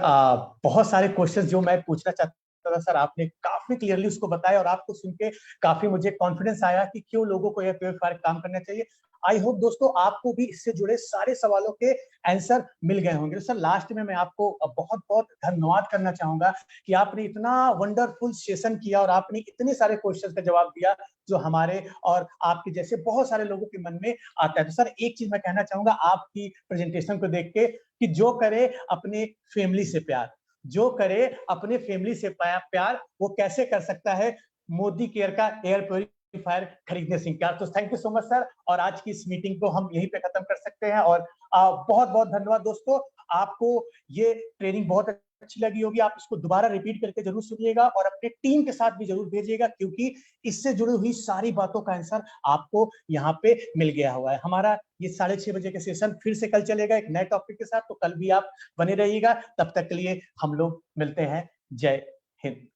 बहुत सारे क्वेश्चंस जो मैं पूछना चाहता सकता था सर, आपने काफी क्लियरली उसको बताया और आपको सुन के काफी मुझे कॉन्फिडेंस आया कि क्यों लोगों को एयर प्योरीफायर काम करना चाहिए। आई होप दोस्तों आपको भी इससे जुड़े सारे सवालों के आंसर मिल गए होंगे। सर लास्ट में मैं आपको बहुत बहुत धन्यवाद करना चाहूंगा कि आपने इतना वंडरफुल सेशन किया और आपने इतने सारे क्वेश्चंस का जवाब दिया जो हमारे और आपके जैसे बहुत सारे लोगों के मन में आता है। तो सर एक चीज मैं कहना चाहूंगा आपकी प्रेजेंटेशन को देख के कि जो करे अपने फैमिली से प्यार, जो करे अपने फैमिली से प्यार, वो कैसे कर सकता है? मोदी केयर का एयर प्योरीफायर खरीदने से इंकार। तो thank you so much sir, और आज की इस मीटिंग को हम यहीं पे खत्म कर सकते हैं। और बहुत बहुत धन्यवाद दोस्तों, आपको ये ट्रेनिंग बहुत अच्छी लगी होगी, आप इसको दोबारा रिपीट करके जरूर सुनिएगा और अपने टीम के साथ भी जरूर भेजिएगा, क्योंकि इससे जुड़ी हुई सारी बातों का आंसर आपको यहाँ पे मिल गया हुआ है। हमारा ये 6:30 बजे के सेशन फिर से कल चलेगा एक नए टॉपिक के साथ, तो कल भी आप बने रहिएगा। तब तक के लिए हम लोग मिलते हैं। जय हिंद।